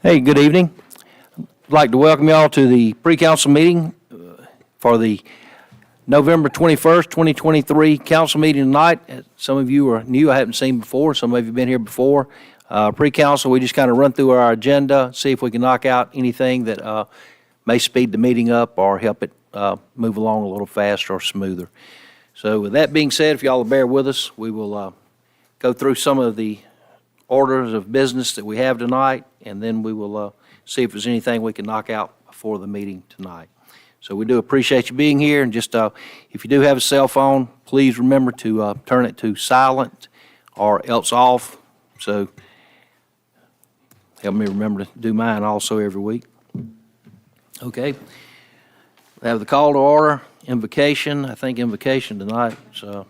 Hey, good evening. I'd like to welcome you all to the pre-council meeting for the November 21st, 2023 council meeting tonight. Some of you are new, I haven't seen before. Some of you have been here before. Pre-council, we just kind of run through our agenda, see if we can knock out anything that may speed the meeting up or help it move along a little faster or smoother. So with that being said, if y'all will bear with us, we will go through some of the orders of business that we have tonight, and then we will see if there's anything we can knock out before the meeting tonight. So we do appreciate you being here, and just if you do have a cell phone, please remember to turn it to silent or else off. So help me remember to do mine also every week. Okay. We have the call to order, invocation. I think invocation tonight would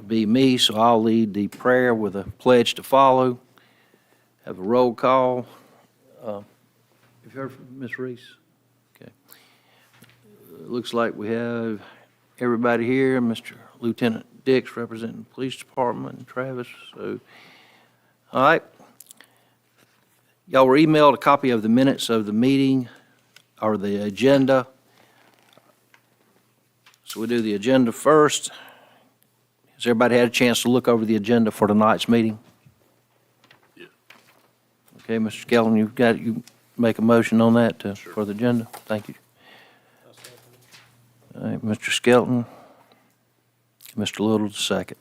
be me, so I'll lead the prayer with a pledge to follow. Have a roll call. Have you heard from Ms. Reese? Okay. It looks like we have everybody here. Mr. Lieutenant Dix representing the police department, and Travis. So, all right. Y'all were emailed a copy of the minutes of the meeting or the agenda. So we do the agenda first. Has everybody had a chance to look over the agenda for tonight's meeting? Yeah. Okay, Mr. Skelton, you make a motion on that for the agenda. Thank you. All right, Mr. Skelton, Mr. Little, the second.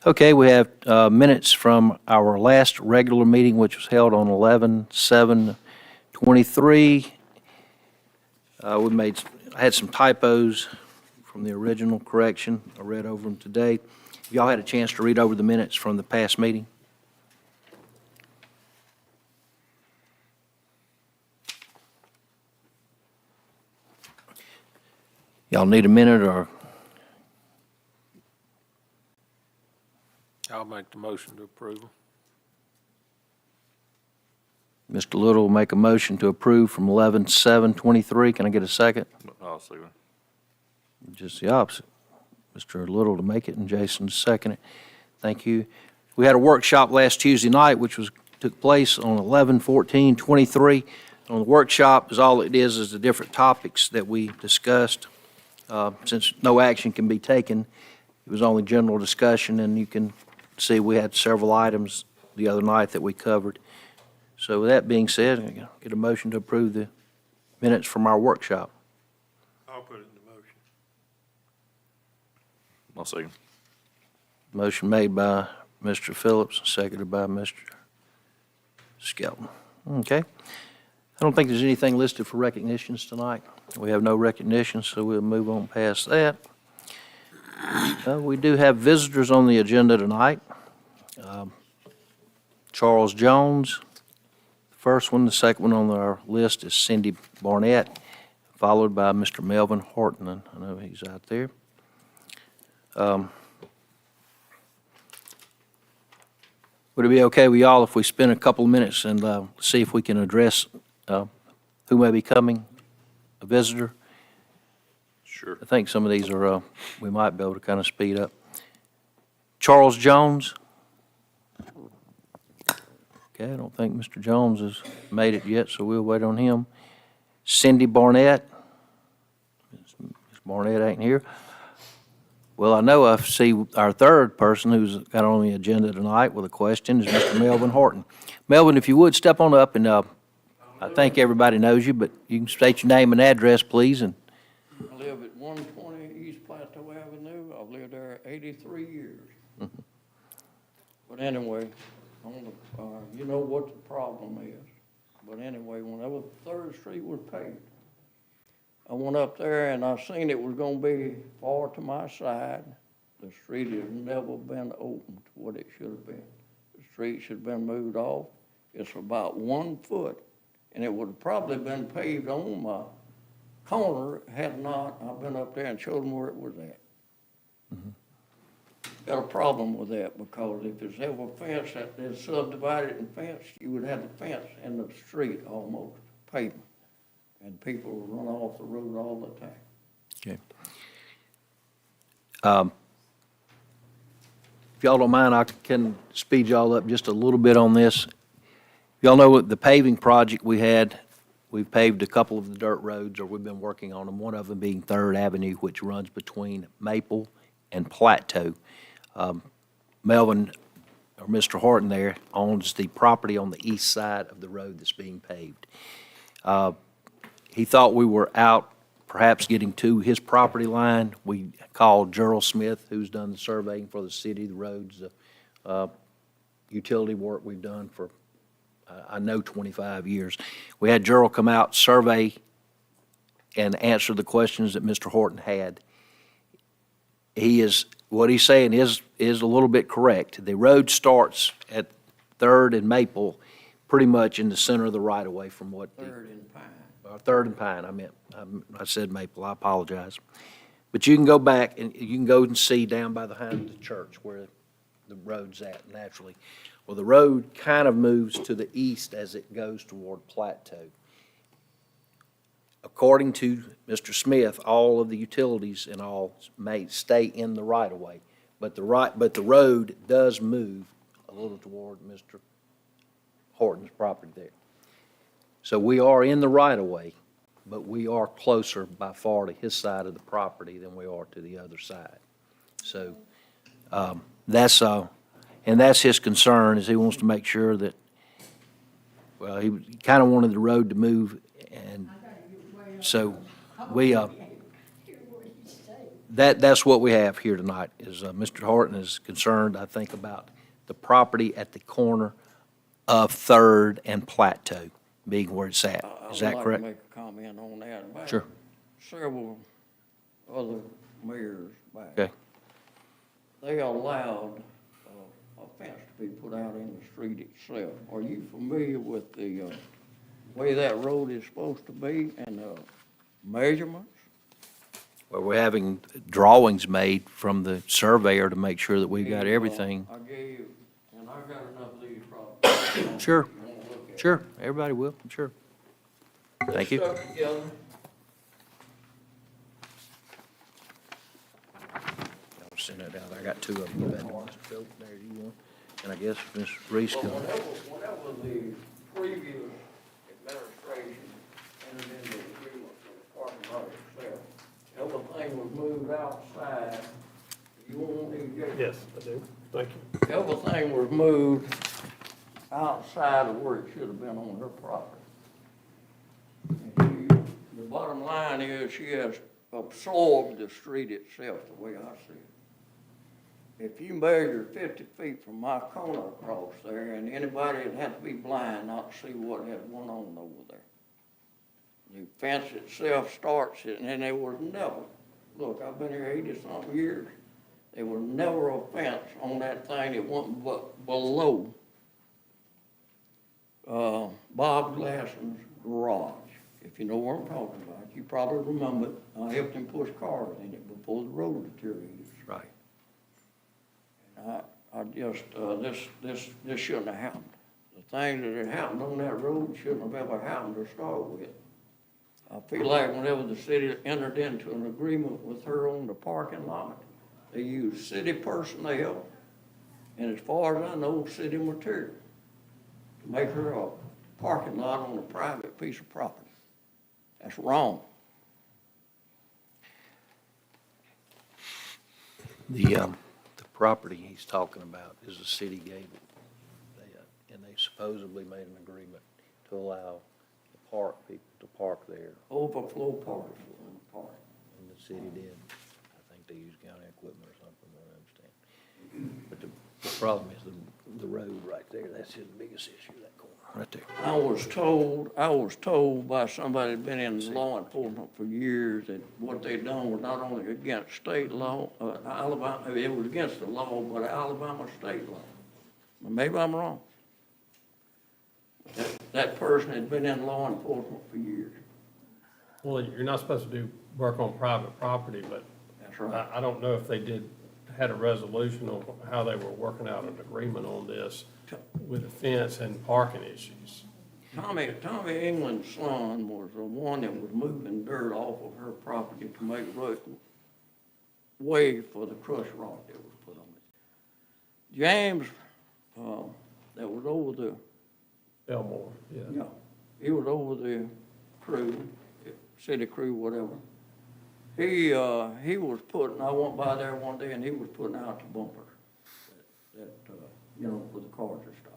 Okay, we have minutes from our last regular meeting, which was held on 11/7/23. I had some typos from the original correction. I read over them today. Have y'all had a chance to read over the minutes from the past meeting? Y'all need a minute, or? I'll make the motion to approve. Mr. Little will make a motion to approve from 11/7/23. Can I get a second? I'll second. Just the opposite. Mr. Little to make it, and Jason to second it. Thank you. We had a workshop last Tuesday night, which took place on 11/14/23. On the workshop, all it is the different topics that we discussed. Since no action can be taken, it was only general discussion, and you can see we had several items the other night that we covered. So with that being said, I get a motion to approve the minutes from our workshop. I'll put it in the motion. I'll second. Motion made by Mr. Phillips, seconded by Mr. Skelton. Okay. I don't think there's anything listed for recognitions tonight. We have no recognitions, so we'll move on past that. We do have visitors on the agenda tonight. Charles Jones, the first one. The second one on our list is Cindy Barnett, followed by Mr. Melvin Horton. I know he's out there. Would it be okay with y'all if we spend a couple of minutes and see if we can address who may be coming, a visitor? Sure. I think some of these are, we might be able to kind of speed up. Charles Jones. Okay, I don't think Mr. Jones has made it yet, so we'll wait on him. Cindy Barnett. Ms. Barnett ain't here. Well, I know I see our third person who's got on the agenda tonight with a question is Mr. Melvin Horton. Melvin, if you would, step on up, and I think everybody knows you, but you can state your name and address, please. And I live at 120 East Plateau Avenue. I've lived there 83 years. But anyway, you know what the problem is. But anyway, whenever 3rd Street was paved, I went up there and I seen it was gonna be far to my side. The street has never been opened to what it should have been. The street should have been moved off. It's about 1 foot, and it would have probably been paved on my corner had not. I've been up there and showed them where it was at. Got a problem with that, because if there's ever a fence that is subdivided and fenced, you would have the fence in the street almost, pavement. And people would run off the road all the time. okay. If y'all don't mind, I can speed y'all up just a little bit on this. Y'all know what the paving project we had, we've paved a couple of the dirt roads, or we've been working on them, one of them being Third Avenue, which runs between Maple and Plateau. Melvin, or Mr. Horton there, owns the property on the east side of the road that's being paved. He thought we were out perhaps getting to his property line. We called Gerald Smith, who's done the surveying for the city, the roads, the utility work we've done for, I know, 25 years. We had Gerald come out, survey, and answer the questions that Mr. Horton had. What he's saying is a little bit correct. The road starts at Third and Maple, pretty much in the center of the right-of-way from what the... Third and Pine. Third and Pine, I said Maple, I apologize. But you can go back and you can go and see down by behind the church where the road's at naturally. Well, the road kind of moves to the east as it goes toward Plateau. According to Mr. Smith, all of the utilities and all may stay in the right-of-way, but the road does move a little toward Mr. Horton's property there. So we are in the right-of-way, but we are closer by far to his side of the property than we are to the other side. So that's his concern, is he wants to make sure that, well, he kind of wanted the road to move, and so we, that's what we have here tonight, is Mr. Horton is concerned, I think, about the property at the corner of Third and Plateau being where it's at. Is that correct? I would like to make a comment on that. About Sure. several other mayors back. Okay. They allowed a fence to be put out in the street itself. Are you familiar with the way that road is supposed to be and the measurements? Well, we're having drawings made from the surveyor to make sure that we've got everything. I gave, and I've got enough of these problems. Sure. Sure, everybody will, sure. Thank you. Stuck together. I'll send that down. I got two of them. There you want. And I guess Ms. Reese But can. whenever the previous administration entered into the agreement for the parking lot itself, everything was moved outside. You want me to get? Yes, I do. Thank you. Everything was moved outside of where it should have been on her property. The bottom line is she has absorbed the street itself, the way I see it. If you measure 50 feet from my corner across there, and anybody would have to be blind not to see what had went on over there. The fence itself starts it, and then there was never, look, I've been here 80-something years, there was never a fence on that thing that went below Bob Glasson's garage. If you know what I'm talking about, you probably remember it. I helped him push cars in it before the road deteriorated. Right. I just, this shouldn't have happened. The thing that had happened on that road shouldn't have ever happened to start with. I feel like whenever the city entered into an agreement with her on the parking lot, they used city personnel, and as far as I know, city material, to make her a parking lot on a private piece of property. That's wrong. The property he's talking about is the city gave it. And they supposedly made an agreement to allow the park people to park there, Overflow parking in the park. and the city did. I think they used county equipment or something, I don't understand. But the problem is the road right there, that's his biggest issue, that corner, right there. I was told by somebody that been in law enforcement for years that what they done was not only against state law, Alabama, it was against the law, but Alabama state law. Maybe I'm wrong. That person had been in law enforcement for years. Well, you're not supposed to do work on private property, but That's right. I don't know if they had a resolution on how they were working out an agreement on this with the fence and parking issues. Tommy England's son was the one that was moving dirt off of her property to make road. way for the crushed rock that was put on it. James, that was over the, Elmore, yeah. yeah, he was over the crew, city crew, whatever. He was putting, I went by there one day and he was putting out the bumper for the cars and stuff.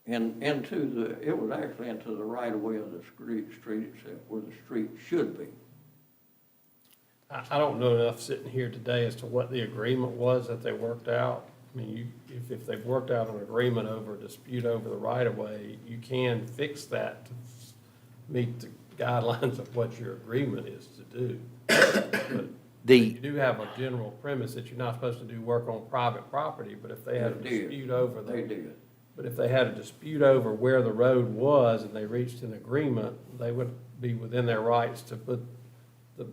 And it was actually into the right of way of the street itself, where the street should be. I don't know enough sitting here today as to what the agreement was that they worked out. I mean, if they've worked out an agreement over a dispute over the right-of-way, you can fix that to meet the guidelines of what your agreement is to do. But you do have a general premise that you're not supposed to do work on private property, but if they had a dispute over They did. But if they had a dispute over where the road was and they reached an agreement, they would be within their rights to put the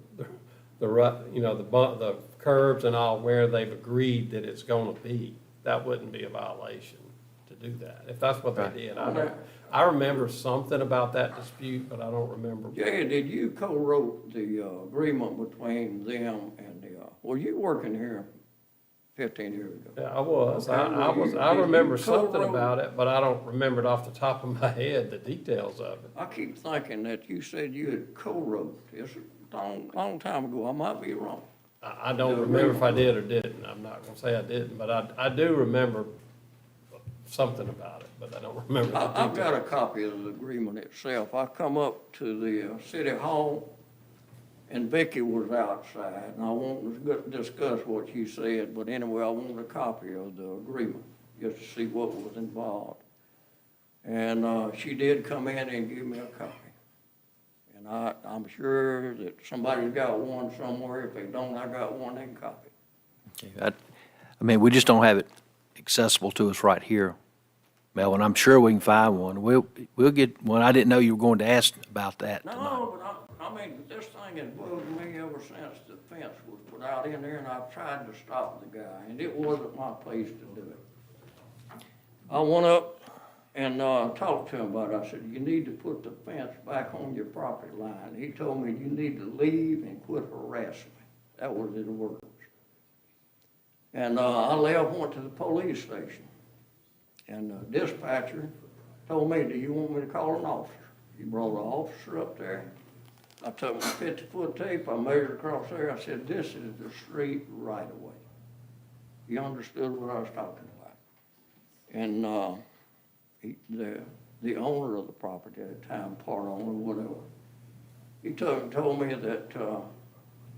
curbs and all where they've agreed that it's gonna be. That wouldn't be a violation to do that, if that's what they did. I remember something about that dispute, but I don't remember. Jay, did you co-wrote the agreement between them and were you working here 15 years ago? Yeah, I was. Okay, I remember you something co-wrote- about it, but I don't remember it off the top of my head, the details of it. I keep thinking that you said you had co-wrote this a long time ago. I might be wrong. I don't remember if I did or didn't. I'm not gonna say I didn't, but I do remember something about it, but I don't remember the I've got details. a copy of the agreement itself. I come up to the city hall, and Becky was outside, and I won't discuss what she said, but anyway, I want a copy of the agreement, just to see what was involved. And she did come in and give me a copy. And I'm sure that somebody's got one somewhere. If they don't, I got one they can copy. Okay, I mean, we just don't have it accessible to us right here, Melvin. I'm sure we can find one. We'll get one. I didn't know you were going to ask about that tonight. No, but I mean, this thing has bugged me ever since the fence was put out in there, and I've tried to stop the guy, and it wasn't my place to do it. I went up and talked to him about it. I said, you need to put the fence back on your property line. He told me, you need to leave and quit harassing me. That was his words. And I left, went to the police station, and the dispatcher told me, do you want me to call an officer? He brought an officer up there. I took my 50-foot tape, I measured across there, I said, this is the street right away. He understood what I was talking about. And the owner of the property at the time, part owner, whatever, he told me that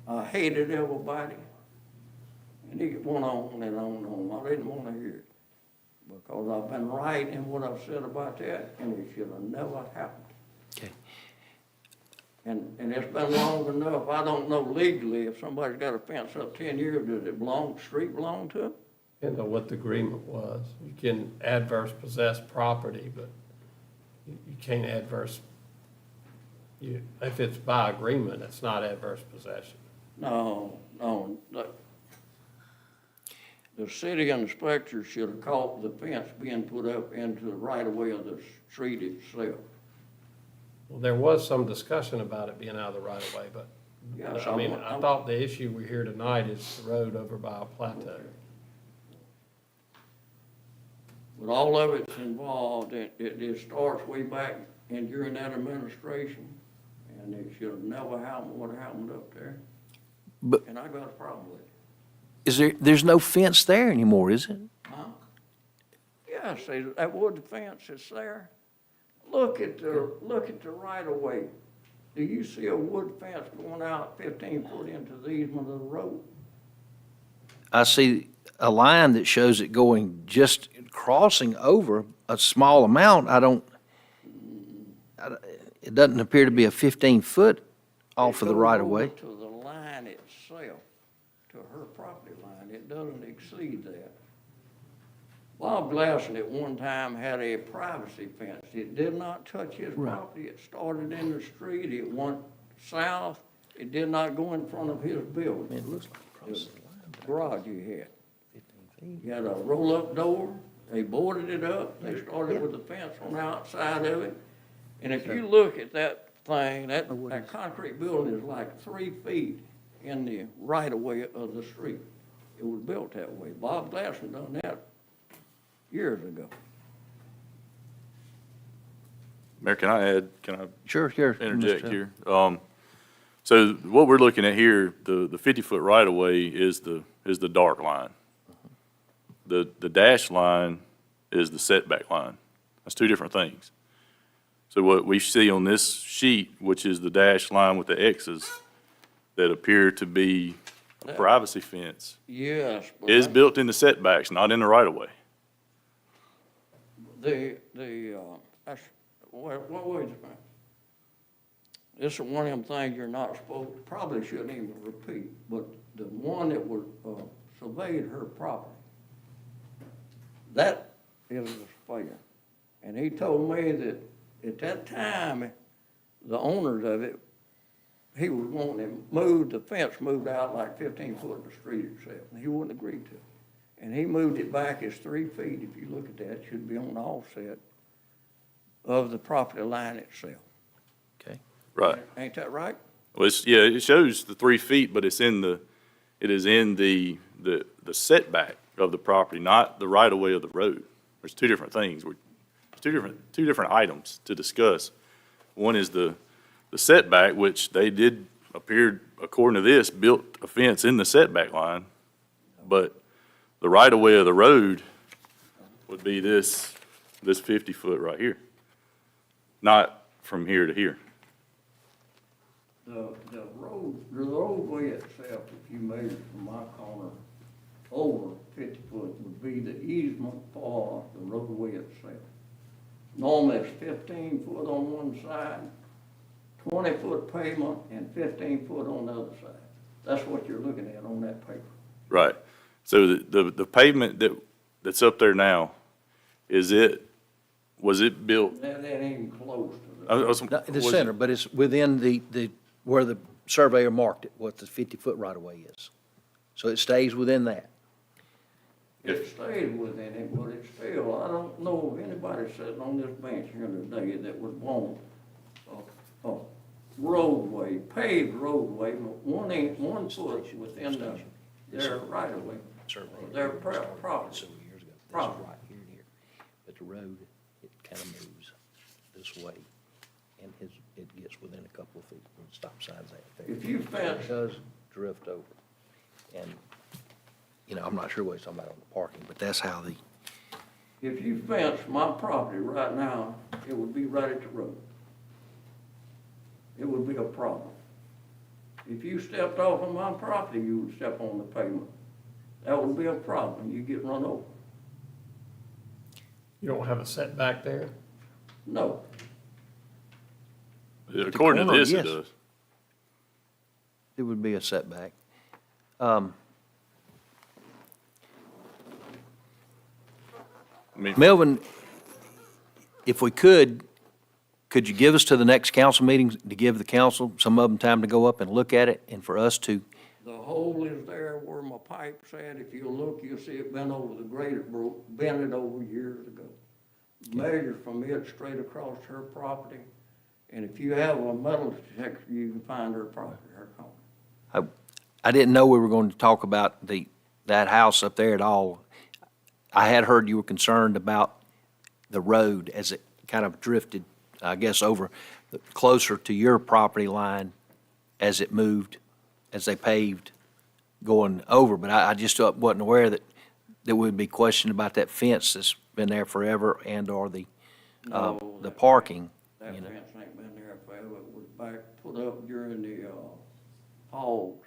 I hated everybody. And he went on and on and on. I didn't want to hear it, because I've been right in what I've said about that, and it should have never happened. Okay. And it's been long enough. I don't know legally if somebody's got a fence up 10 years, does it belong, the street belong to them? Depends on what the agreement was. You can adverse possess property, but you can't if it's by agreement, it's not adverse possession. No, the city inspector should have caught the fence being put up into the right of way of the street itself. Well, there was some discussion about it being out of the right of way, but, Yes, I mean, I thought the issue we're here tonight is the road over by a plateau. But all of it's involved, it starts way back in during that administration, and it should have never happened, what happened up there. But And I got a problem with it. there's no fence there anymore, is it? Huh? Yeah, see, that wood fence that's there. Look at the right of way. Do you see a wood fence going out 15 foot into the easement of the road? I see a line that shows it going just crossing over a small amount. It doesn't appear to be a 15-foot off of the It goes right of over way. To the line itself, to her property line. It doesn't exceed that. Bob Glasson at one time had a privacy fence. It did not touch his Right. property. It started in the street. It went south. It did not go in front of his building. It looks like across the line. Garage you had. 15 feet. You had a roll-up door. They boarded it up. They started with the fence on the outside of it. And if you look at that thing, that concrete building is like 3 feet. in the right-of-way of the street. It was built that way. Bob Glasson done that years ago. Mayor, can I Sure, sure. interject Mr. here? So what we're looking at here, the 50-foot right-of-way is the dark line. The dashed line is the setback line. That's two different things. So what we see on this sheet, which is the dashed line with the X's that appear to be a privacy fence, Yes, but is built in the setbacks, not in the right-of-way. that's, what was it, man? This is one of them things you're not supposed, probably shouldn't even repeat, but the one that was, surveyed her property, that is a surveyor. And he told me that at that time, the owners of it, he was wanting to move, the fence moved out like 15 foot of the street itself, and he wouldn't agree to it. And he moved it back as 3 feet, if you look at that, it should be on the offset of the property line itself. Okay. Right. Ain't that right? Well, yeah, it shows the 3 feet, but it is in the setback of the property, not the right-of-way of the road. There's two different things. There's two different items to discuss. One is the setback, which they did appear, according to this, built a fence in the setback line. But the right-of-way of the road would be this 50-foot right here, not from here to here. The roadway itself, if you measure from my corner over 50 foot, would be the easement for the roadway itself. Normally it's 15 foot on one side, 20 foot pavement, and 15 foot on the other side. That's what you're looking at on that paper. Right. So the pavement that's up there now, was it built? That ain't even close to I that. was- Not in the was- center, but it's within where the surveyor marked it, what the 50-foot right-of-way is. So it stays within that. It stayed within it, but it's still, I don't know of anybody sitting on this bench here today that would want a roadway, paved roadway, but one foot within their right of way, their property. Several years ago. This is Property. right here and here. But the road, it kind of moves this way, and it gets within a couple of feet when the stop sign's out there. If you fence, It does drift over. And, I'm not sure what he's talking about on the parking, but that's how if you fence my property right now, it would be right at the road. It would be a problem. If you stepped off of my property, you would step on the pavement. That would be a problem. You get run over. You don't have a setback there? No. According to corner, this, it yes. does. it would be a setback. I mean, Melvin, if we could you give us to the next council meeting to give the council, some of them time to go up and look at it, and for us to, The hole is there where my pipe said. If you look, you'll see it bent over the grate. It broke, bent it over years ago. Measure from it straight across her property. And if you have a metal detector, you can find her property, her home. I didn't know we were going to talk about that house up there at all. I had heard you were concerned about the road as it kind of drifted, I guess, over closer to your property line as it moved, as they paved going over. But I just wasn't aware that we'd be questioning about that fence that's been there forever and/or the No, that- parking. That you know. fence ain't been there forever. It was back, put up during the, hogs.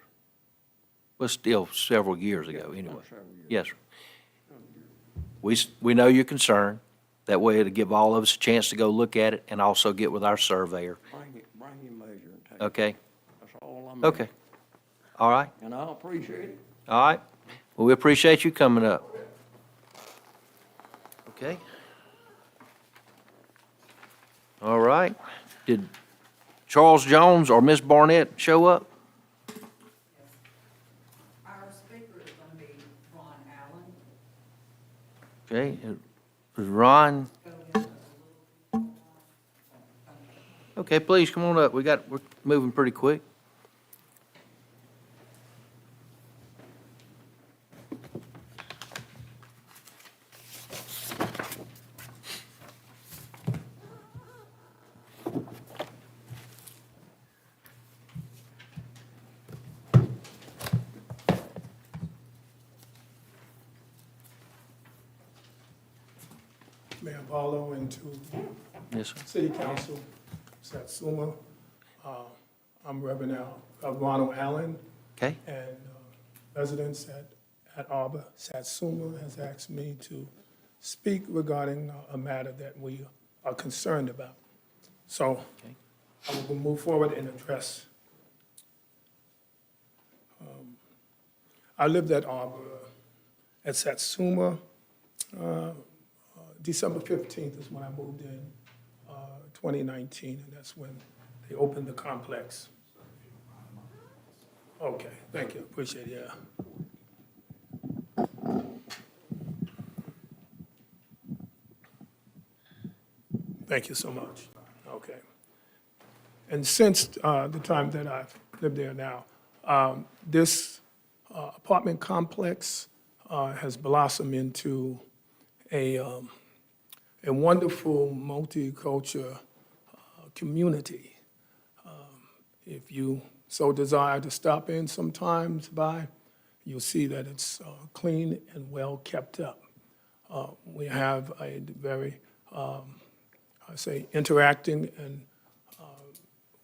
Was still several years ago, Yeah, anyway. several years. Yes, sir. We know you're concerned. That way it'll give all of us a chance to go look at it and also get with our surveyor, Bring your measure and take it. okay? That's all I'm. Okay. All right, And I appreciate it. all right. Well, we appreciate you coming up. Okay. All right. Did Charles Jones or Miss Barnett show up? Our speaker is going to be Ron Allen. Okay, is Ron? Okay, please, come on up. We're moving pretty quick. Mayor Barlow, and to Yes, sir. City Council, Satsuma. I'm Reverend Ronald Allen, Okay, and residents at Arbor, Satsuma, has asked me to speak regarding a matter that we are concerned about. So Okay. I will move forward and address. I lived at Arbor, at Satsuma. December 15th is when I moved in, 2019, and that's when they opened the complex. Okay, thank you, appreciate it, yeah. Thank you so much, okay. And since the time that I've lived there now, this apartment complex has blossomed into a wonderful multicultural community. If you so desire to stop in sometimes by, you'll see that it's clean and well kept up. We have a very, I say, interacting and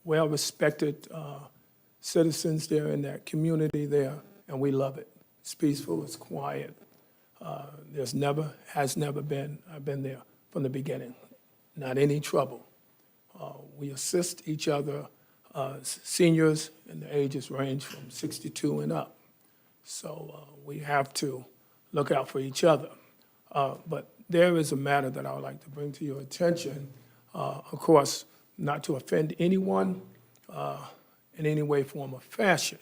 well-respected citizens there in that community there, and we love it. It's peaceful, it's quiet. Has never been, I've been there from the beginning, not any trouble. We assist each other, seniors, and the ages range from 62 and up. So we have to look out for each other. But there is a matter that I would like to bring to your attention. Of course, not to offend anyone in any way, form, or fashion,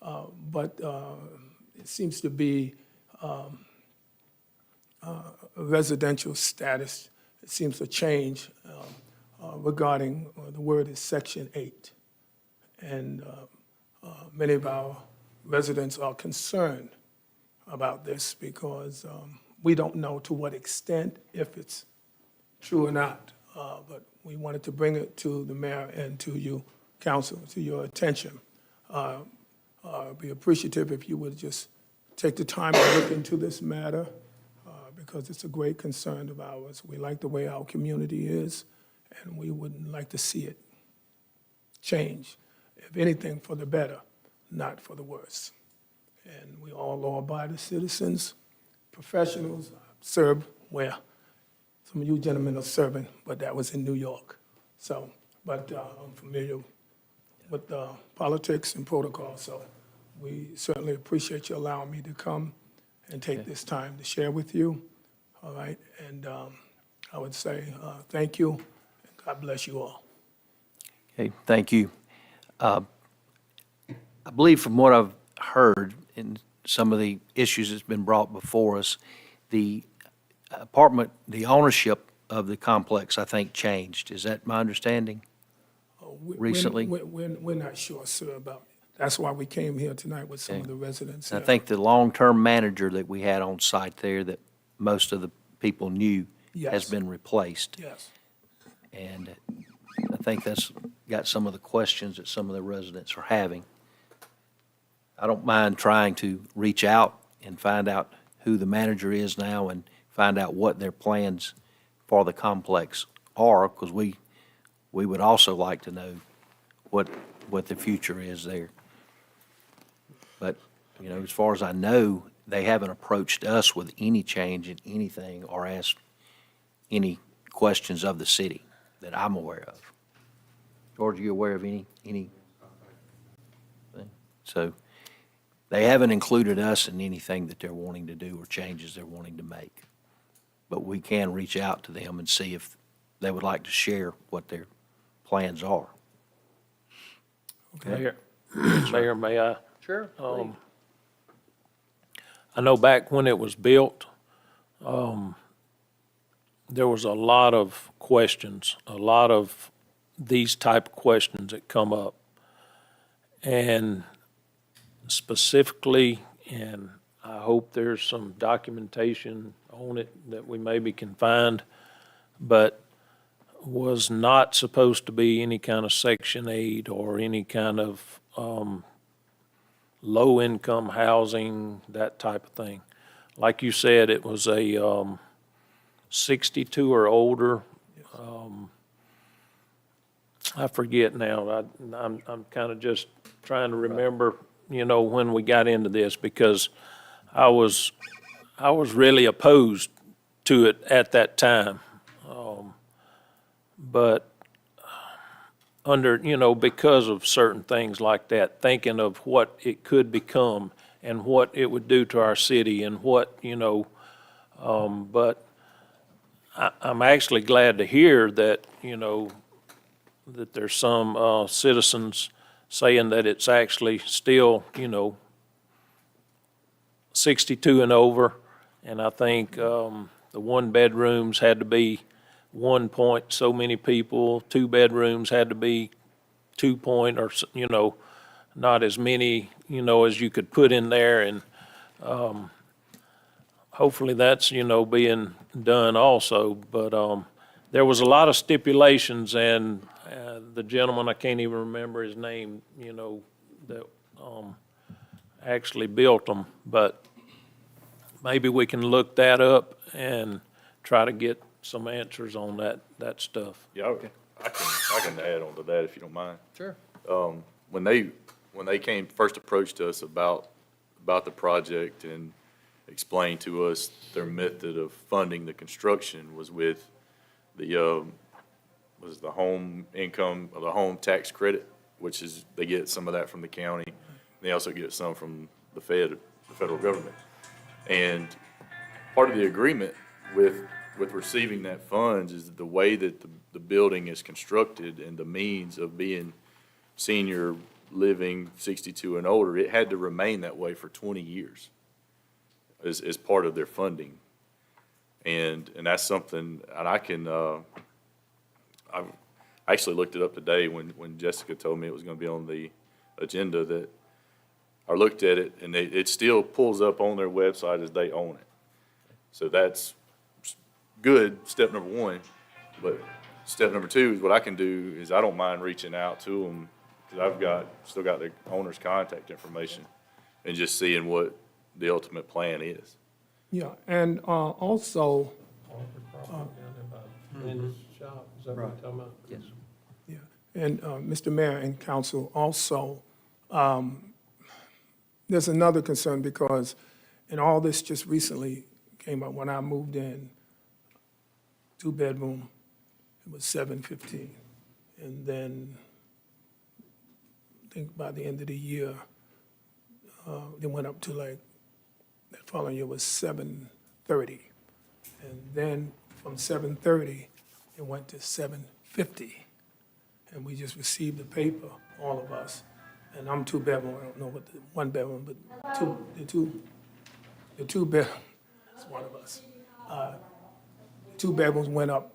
but it seems to be a residential status. It seems to change regarding, the word is Section 8. And many of our residents are concerned about this because we don't know to what extent, if it's true or not. But we wanted to bring it to the mayor and to you, council, to your attention. Be appreciative if you would just take the time to look into this matter because it's a great concern of ours. We like the way our community is, and we would like to see it change, if anything, for the better, not for the worse. And we all law-abiding citizens, professionals, serve where some of you gentlemen are serving, but that was in New York. So, but I'm familiar with politics and protocol, so we certainly appreciate you allowing me to come and take this time to share with you, all right? And I would say thank you, and God bless you all. okay, thank you. I believe from what I've heard in some of the issues that's been brought before us, the apartment, the ownership of the complex, I think, changed. Is that my understanding? Recently? We're not sure, sir, about it. That's why we came here tonight with some of the residents. I here. think the long-term manager that we had on site there that most of the people knew has Yes. been replaced. Yes, And I think that's got some of the questions that some of the residents are having. I don't mind trying to reach out and find out who the manager is now and find out what their plans for the complex are, because we would also like to know what the future is there. But, you know, as far as I know, they haven't approached us with any change in anything or asked any questions of the city that I'm aware of. George, are you aware of any? So they haven't included us in anything that they're wanting to do or changes they're wanting to make. But we can reach out to them and see if they would like to share what their plans are. okay. Mayor, may I? Sure. I know back when it was built, there was a lot of questions, a lot of these type of questions that come up. And specifically, and I hope there's some documentation on it that we maybe can find, but was not supposed to be any kind of Section 8 or any kind of low-income housing, that type of thing. Like you said, it was a 62 or older. I forget now. I'm kind of just trying to remember, when we got into this, because I was really opposed to it at that time. But under, because of certain things like that, thinking of what it could become and what it would do to our city and what, but I'm actually glad to hear that, that there's some citizens saying that it's actually still, 62 and over. And I think the one bedrooms had to be 1 point so many people, 2 bedrooms had to be 2 point, or, not as many, as you could put in there. And hopefully that's, being done also. But there was a lot of stipulations, and the gentleman, I can't even remember his name, that actually built them. But maybe we can look that up and try to get some answers on that stuff. Yeah, I can add on to that if you don't mind. Sure. When they first approached us about the project and explained to us their method of funding the construction was with the home income, or the home tax credit, which is, they get some of that from the county. They also get some from the federal government. And part of the agreement with receiving that funds is the way that the building is constructed and the means of being senior living 62 and older, it had to remain that way for 20 years as part of their funding. And that's something, and I actually looked it up today when Jessica told me it was going to be on the agenda, that I looked at it, and it still pulls up on their website as they own it. So that's good, step number one. But step number two is what I can do is I don't mind reaching out to them, because I've still got the owner's contact information, and just seeing what the ultimate plan is. Yeah, and also, Down there by Lynn's shop, is that what you're talking about? Yes. yeah, and Mr. Mayor and Council, also, there's another concern, because, and all this just recently came up when I moved in, 2-bedroom, it was $715. And then, I think by the end of the year, it went up to like, that following year was $730. And then from $730, it went to $750. And we just received the paper, all of us. And I'm 2-bedroom, I don't know what the 1-bedroom, but the two bedroom, it's one of us. 2 bedrooms went up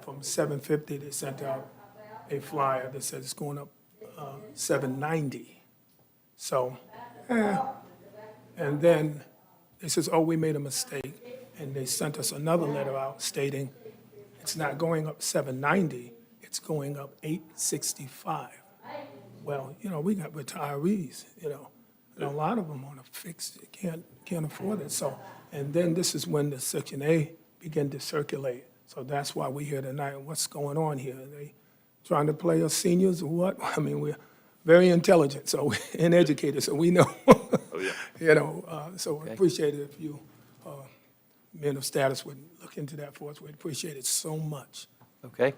from $750. They sent out a flyer that says it's going up $790. So, and then they says, oh, we made a mistake. And they sent us another letter out stating it's not going up $790, it's going up $865. Well, we got retirees, and a lot of them on a fixed, can't afford it. So, and then this is when the Section A began to circulate. So that's why we're here tonight. What's going on here? Are they trying to play us seniors or what? I mean, we're very intelligent, and educated, so we know. Oh, yeah. So I appreciate it if you, men of status, would look into that for us. We'd appreciate it so much. Okay.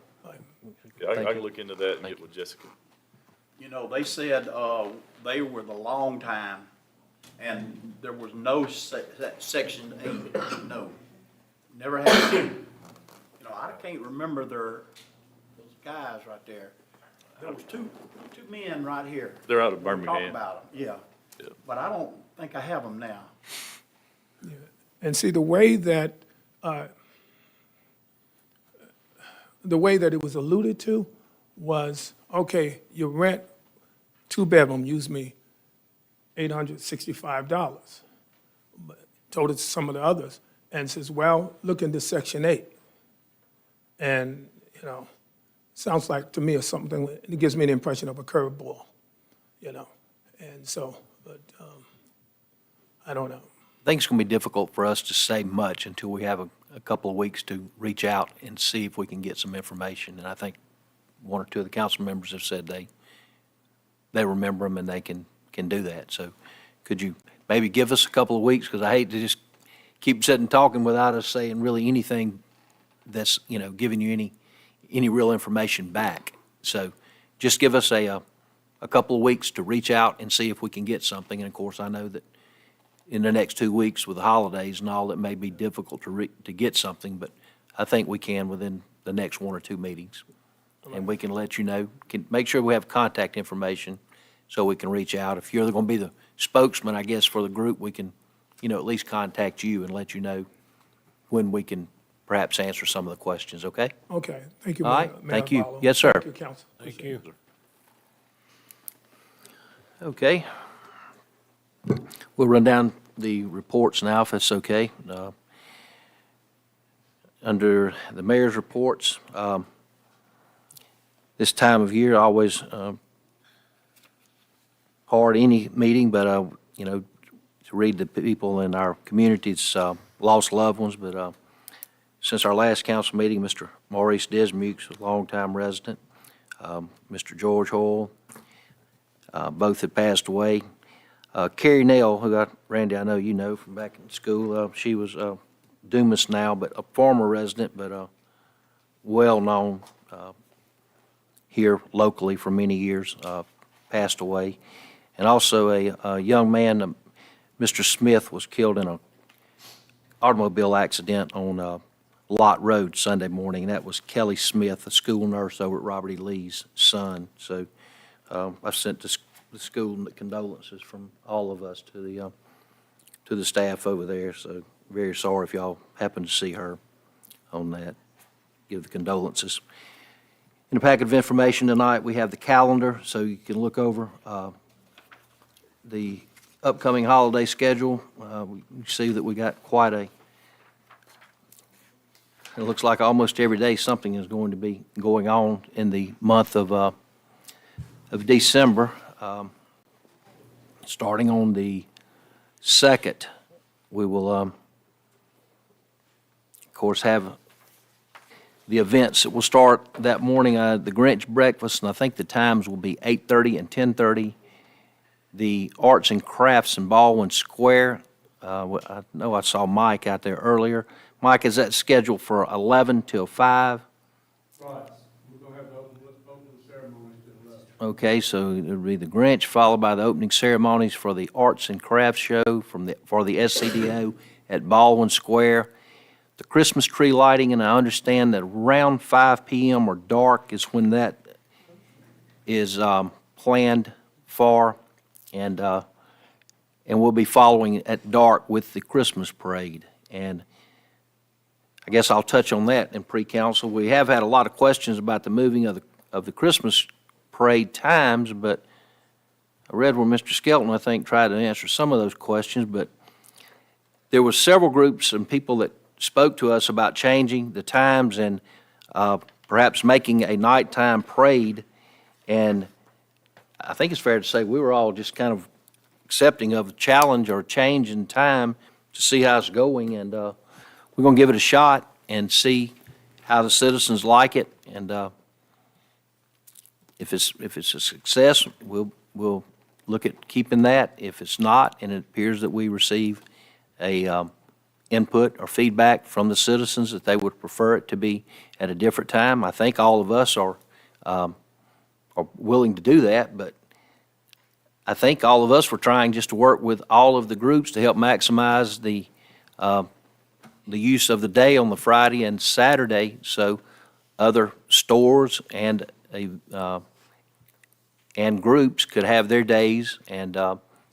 Yeah, I can look into that and get with Jessica. They said they were the long time, and there was no Section 8, no. Never had. I can't remember those guys right there. There was two men right here. They're out of Talk Birmingham. about them, yeah. Yeah. But I don't think I have them now. Yeah. And see, the way that it was alluded to was, okay, you rent 2-bedroom, use me, $865. But told it to some of the others, and says, well, look into Section 8. And, sounds like to me or something, it gives me the impression of a curveball, And so, but I don't know. I think it's going to be difficult for us to say much until we have a a couple of weeks to reach out and see if we can get some information. And I think one or two of the council members have said they remember them and they can do that. So could you maybe give us a couple of weeks? Because I hate to just keep sitting talking without us saying really anything that's, giving you any real information back. So just give us a couple of weeks to reach out and see if we can get something. And of course, I know that in the next 2 weeks with the holidays and all, it may be difficult to get something, but I think we can within the next 1 or 2 meetings. And we can let you know, can make sure we have contact information so we can reach out. If you're going to be the spokesman, I guess, for the group, we can, at least contact you and let you know when we can perhaps answer some of the questions, okay? Okay, thank you, All right, Mayor thank you. Barlow. Yes, sir. Thank you, council. Thank you. Okay. We'll run down the reports now, if it's okay. Under the mayor's reports, this time of year, always hard any meeting, but, to read the people in our communities lost loved ones. But since our last council meeting, Mr. Maurice Desmukes, a longtime resident, Mr. George Hoyle, both had passed away. Carrie Nell, who Randy, I know you know from back in school, she was Dumas now, but a former resident, but well-known here locally for many years, passed away. And also a young man, Mr. Smith, was killed in an automobile accident on Lott Road Sunday morning. That was Kelly Smith, a school nurse over at Robert E. Lee's son. So I sent the school condolences from all of us to the staff over there. So very sorry if y'all happen to see her on that. Give the condolences. In the packet of information tonight, we have the calendar, so you can look over the upcoming holiday schedule. We see that we got quite it looks like almost every day something is going to be going on in the month of December. Starting on the 2nd, we will, of course, have the events that will start that morning, the Grinch breakfast, and I think the times will be 8:30 and 10:30. The Arts and Crafts in Baldwin Square, I know I saw Mike out there earlier. Mike, is that scheduled for 11 till 5? Right, we're gonna have to open the ceremonies to 11. Okay, so it'll be the Grinch, followed by the opening ceremonies for the Arts and Crafts Show for the SCDO at Baldwin Square. The Christmas tree lighting, and I understand that around 5 p.m. or dark is when that is planned for, and we'll be following at dark with the Christmas parade. And I guess I'll touch on that in pre-council. We have had a lot of questions about the moving of the Christmas parade times, but I read where Mr. Skelton, I think, tried to answer some of those questions, but there were several groups and people that spoke to us about changing the times and perhaps making a nighttime parade. And I think it's fair to say we were all just kind of accepting of a challenge or a change in time to see how it's going. And we're going to give it a shot and see how the citizens like it. And if it's a success, we'll look at keeping that. If it's not, and it appears that we receive a input or feedback from the citizens that they would prefer it to be at a different time, I think all of us are willing to do that. But I think all of us were trying just to work with all of the groups to help maximize the use of the day on the Friday and Saturday, so other stores and groups could have their days and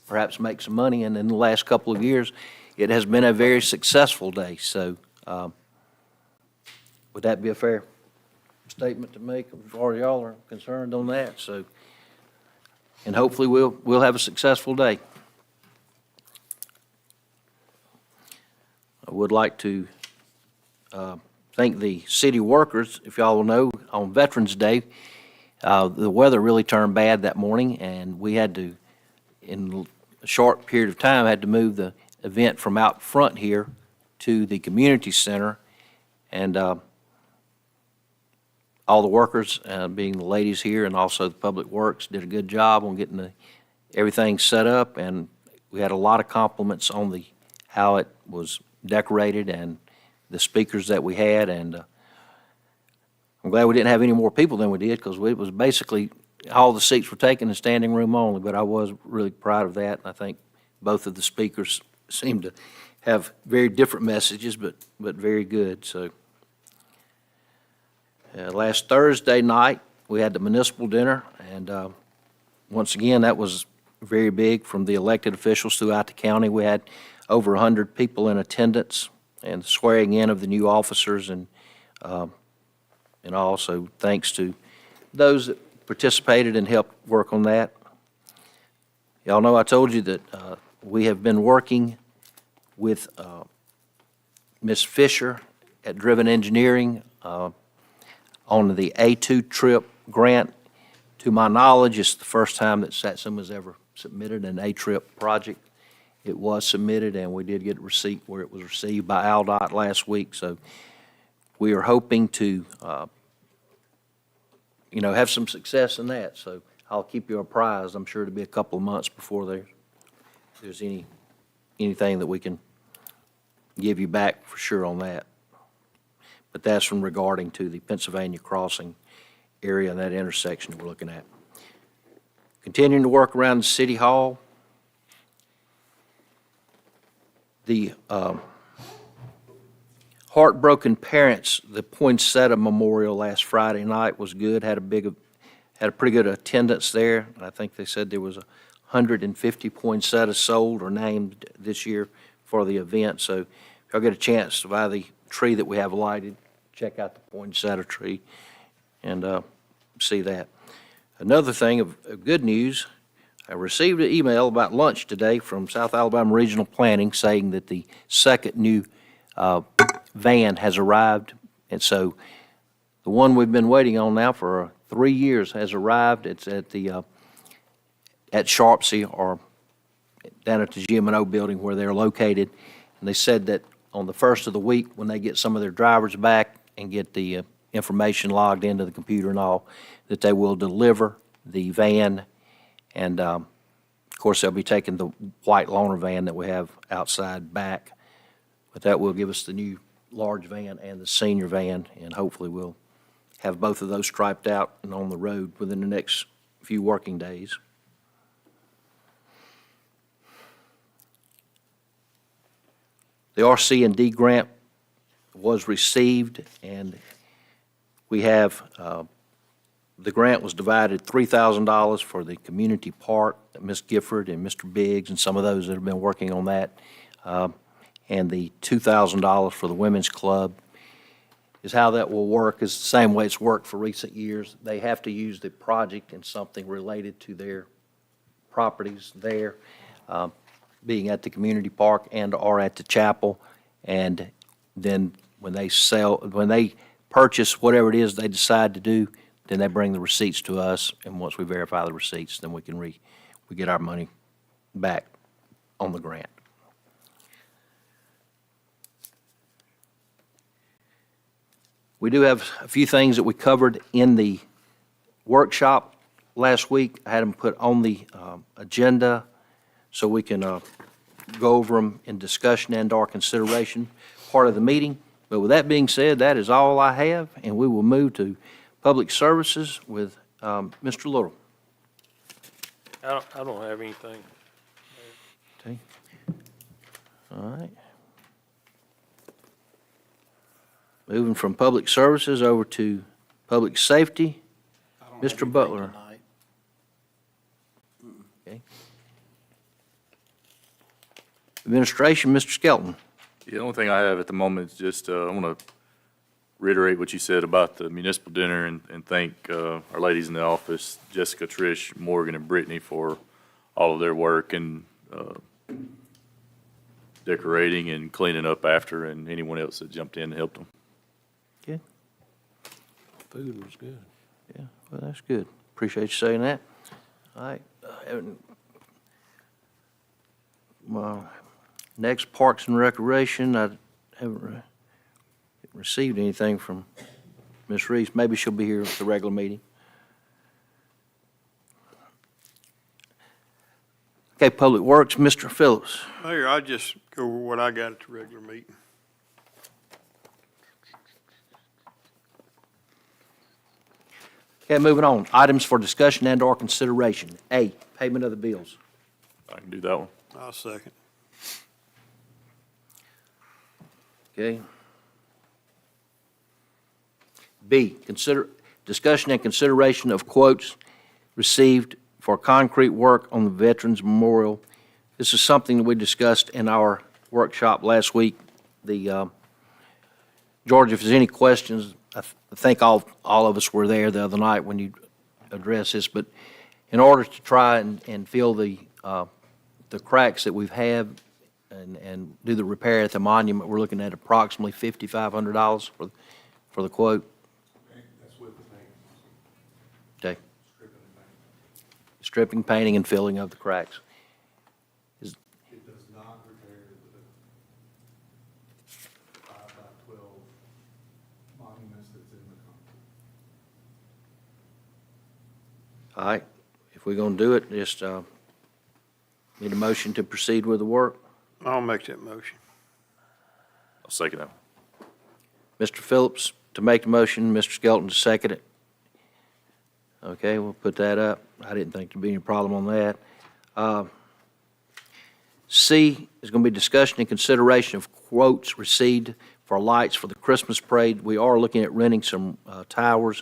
perhaps make some money. And in the last couple of years, it has been a very successful day. So would that be a fair statement to make as far as y'all are concerned on that? So, and hopefully we'll have a successful day. I would like to thank the city workers. If y'all will know, on Veterans Day, the weather really turned bad that morning, and we had to, in a short period of time, had to move the event from out front here to the community center. And all the workers, being the ladies here and also the Public Works, did a good job on getting everything set up, and we had a lot of compliments on how it was decorated and the speakers that we had, and I'm glad we didn't have any more people than we did, because it was basically, all the seats were taken in standing room only, but I was really proud of that, and I think both of the speakers seemed to have very different messages, but very good, so. Last Thursday night, we had the municipal dinner, and once again, that was very big from the elected officials throughout the county. We had over 100 people in attendance, and the swearing in of the new officers, and also thanks to those that participated and helped work on that. Y'all know I told you that we have been working with Ms. Fisher at Driven Engineering on the A2 trip grant. To my knowledge, it's the first time that Satsuma has ever submitted an A-trip project. It was submitted, and we did get a receipt where it was received by ALDOT last week. So we are hoping to, have some success in that. So I'll keep you apprised. I'm sure it'll be a couple of months before there's anything that we can give you back for sure on that. But that's from regarding to the Pennsylvania crossing area and that intersection that we're looking at. Continuing to work around the City Hall. The Heartbroken Parents, the Poinsettia Memorial last Friday night was good, had a pretty good attendance there. I think they said there was 150 poinsettias sold or named this year for the event. So if y'all get a chance to buy the tree that we have lighted, check out the poinsettia tree and see that. Another thing of good news, I received an email about lunch today from South Alabama Regional Planning saying that the second new van has arrived. And so the one we've been waiting on now for 3 years has arrived. It's at at Sharpsey, or down at the GM&O building where they're located. And they said that on the first of the week, when they get some of their drivers back and get the information logged into the computer and all, that they will deliver the van. And, of course, they'll be taking the white loaner van that we have outside back. But that will give us the new large van and the senior van, and hopefully we'll have both of those striped out and on the road within the next few working days. The RC&D grant was received, and we have, the grant was divided $3,000 for the community park, Ms. Gifford and Mr. Biggs and some of those that have been working on that, and the $2,000 for the women's club. Is how that will work is the same way it's worked for recent years. They have to use the project in something related to their properties there, being at the community park and or at the chapel. And then when they purchase whatever it is they decide to do, then they bring the receipts to us, and once we verify the receipts, then we get our money back on the grant. We do have a few things that we covered in the workshop last week. I had them put on the agenda so we can go over them in discussion and or consideration part of the meeting. But with that being said, that is all I have, and we will move to public services with Mr. Little. I don't have anything. Okay. All right. Moving from public services over to public safety, Mr. Butler. Okay. Administration, Mr. Skelton. The only thing I have at the moment is just, I want to reiterate what you said about the municipal dinner and thank our ladies in the office, Jessica, Trish, Morgan, and Brittany, for all of their work and decorating and cleaning up after, and anyone else that jumped in and helped them. Okay. Food was good. Yeah, well, that's good. Appreciate you saying that. All right. Next, Parks and Recreation. I haven't received anything from Ms. Reese. Maybe she'll be here at the regular meeting. Okay, Public Works, Mr. Phillips. Mayor, I just go over what I got at the regular meeting. Okay, moving on. Items for discussion and/or consideration. A, payment of the bills. I can do that one. I'll second. Okay. B, discussion and consideration of quotes received for concrete work on the Veterans Memorial. This is something that we discussed in our workshop last week. George, if there's any questions, I think all of us were there the other night when you addressed this, but in order to try and fill the cracks that we've had and do the repair at the monument, we're looking at approximately $5,500 for the quote. That's with the paint. Okay. Stripping and painting. Stripping, painting, and filling of the cracks. It does not repair the 5x12 monuments that's in the concrete. All right, if we're gonna do it, just need a motion to proceed with the work. I'll make that motion. I'll second that. Mr. Phillips to make the motion, Mr. Skelton to second it. Okay, we'll put that up. I didn't think there'd be any problem on that. C is gonna be discussion and consideration of quotes received for lights for the Christmas parade. We are looking at renting some towers,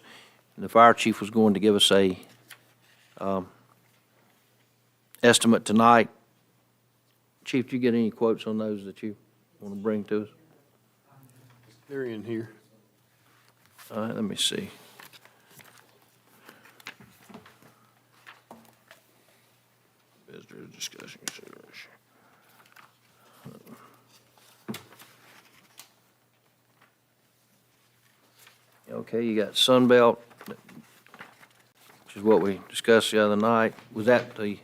and the fire chief was going to give us a estimate tonight. Chief, did you get any quotes on those that you want to bring to us? They're in here. All right, let me see. Visitor discussion consideration. Okay, you got Sunbelt, which is what we discussed the other night. Was that the?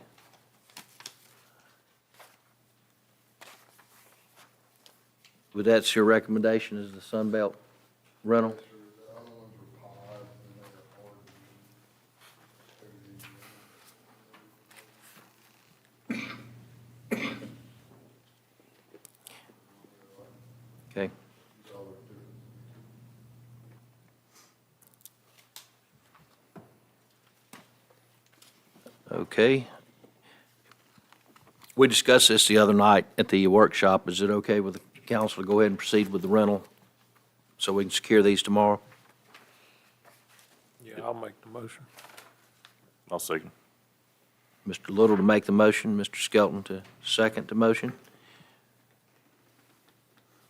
But that's your recommendation, is the Sunbelt rental? Okay. Okay. We discussed this the other night at the workshop. Is it okay with the council to go ahead and proceed with the rental so we can secure these tomorrow? Yeah, I'll make the motion. I'll second. Mr. Little to make the motion, Mr. Skelton to second the motion.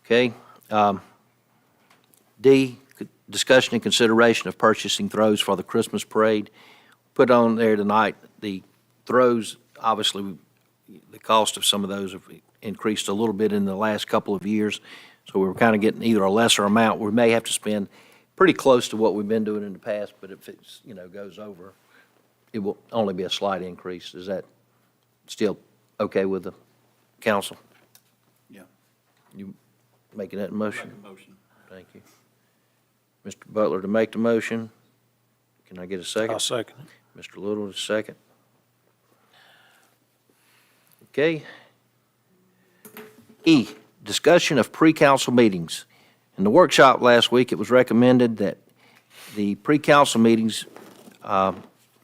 Okay. D, discussion and consideration of purchasing throws for the Christmas parade. Put on there tonight, the throws, obviously, the cost of some of those have increased a little bit in the last couple of years. So we're kind of getting either a lesser amount. We may have to spend pretty close to what we've been doing in the past, but if it's, goes over, it will only be a slight increase. Is that still okay with the council? Yeah. You making that motion? Make a motion. Thank you. Mr. Butler to make the motion. Can I get a second? I'll second it. Mr. Little to second. Okay. E, discussion of pre-council meetings. In the workshop last week, it was recommended that the pre-council meetings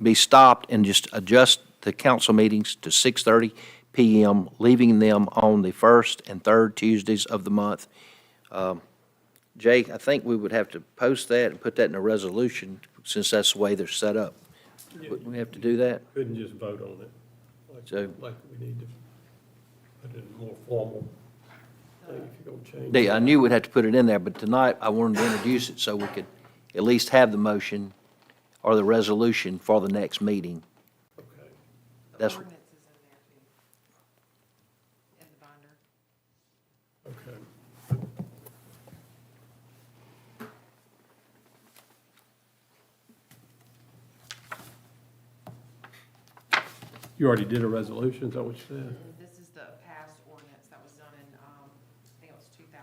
be stopped and just adjust the council meetings to 6:30 PM, leaving them on the first and third Tuesdays of the month. Jake, I think we would have to post that and put that in a resolution, since that's the way they're set up. Wouldn't we have to do that? Couldn't just vote on it. So- Like we need to put it in a more formal thing if you're gonna change. Yeah, I knew we'd have to put it in there, but tonight I wanted to introduce it so we could at least have the motion or the resolution for the next meeting. Okay. That's, Ordinance is in there too. In the binder. Okay. You already did a resolution, is that what you said? This is the past ordinance that was done in, I think it was 2000.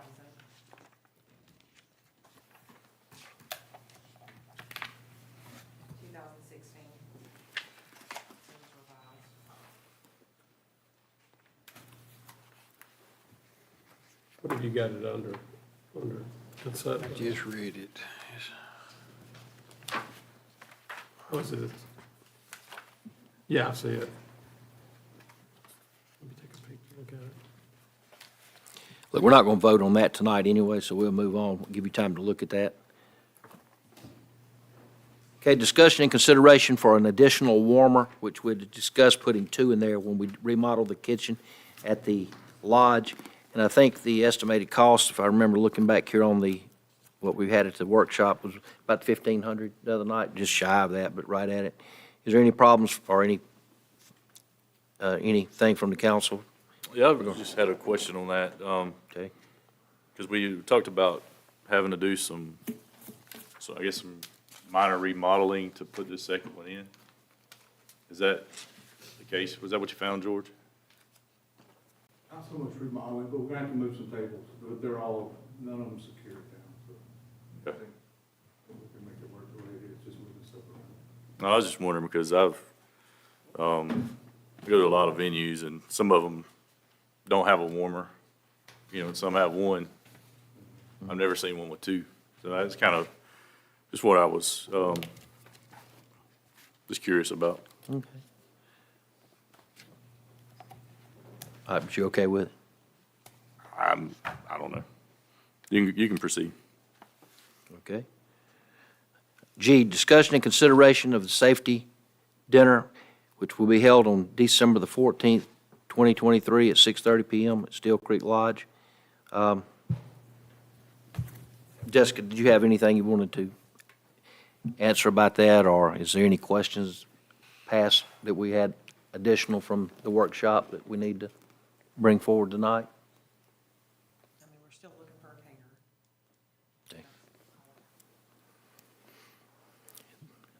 Have you got it under consent? Just read it. Was it? Yeah, I see it. Let me take a peek, look at it. Look, we're not going to vote on that tonight anyway, so we'll move on, give you time to look at that. Okay, discussion and consideration for an additional warmer, which we'd discussed putting 2 in there when we remodeled the kitchen at the lodge. And I think the estimated cost, if I remember looking back here on what we had at the workshop, was about $1,500 the other night, just shy of that, but right at it. Is there any problems or anything from the council? Yeah, I just had a question on that, Okay. because we talked about having to do some minor remodeling to put this second one in. Is that the case? Was that what you found, George? Not so much remodeling, but we're gonna have to move some tables, but none of them secured down, so I Okay. think we can make it work the way it is, just moving stuff around. No, I was just wondering because I've, go to a lot of venues and some of them don't have a warmer, and some have one. I've never seen one with 2. So that's kind of just what I was, just curious about. Okay. All right, but you okay with it? I don't know. You can proceed. Okay. G, discussion and consideration of the safety dinner, which will be held on December the 14th, 2023 at 6:30 PM at Steel Creek Lodge. Jessica, did you have anything you wanted to answer about that, or is there any questions past that we had additional from the workshop that we need to bring forward tonight? I mean, we're still looking for a caterer. Okay.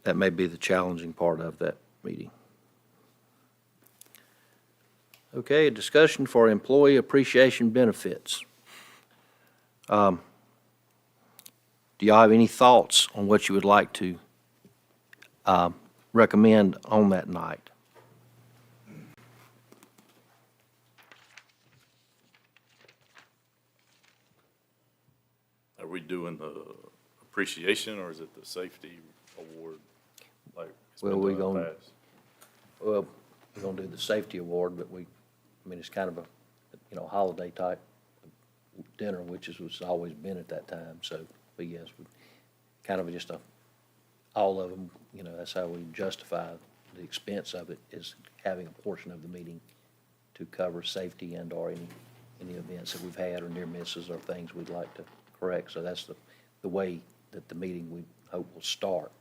That may be the challenging part of that meeting. Okay, a discussion for employee appreciation benefits. Do y'all have any thoughts on what you would like to recommend on that night? Are we doing the appreciation or is it the safety award? Like it's been Well, we done in the gonna- past? Well, we're going to do the safety award, but it's kind of a, holiday type dinner, which is what's always been at that time, so, but yes, we kind of just all of them, that's how we justify the expense of it, is having a portion of the meeting to cover safety and/or any events that we've had or near misses or things we'd like to correct. So that's the way that the meeting we hope will start,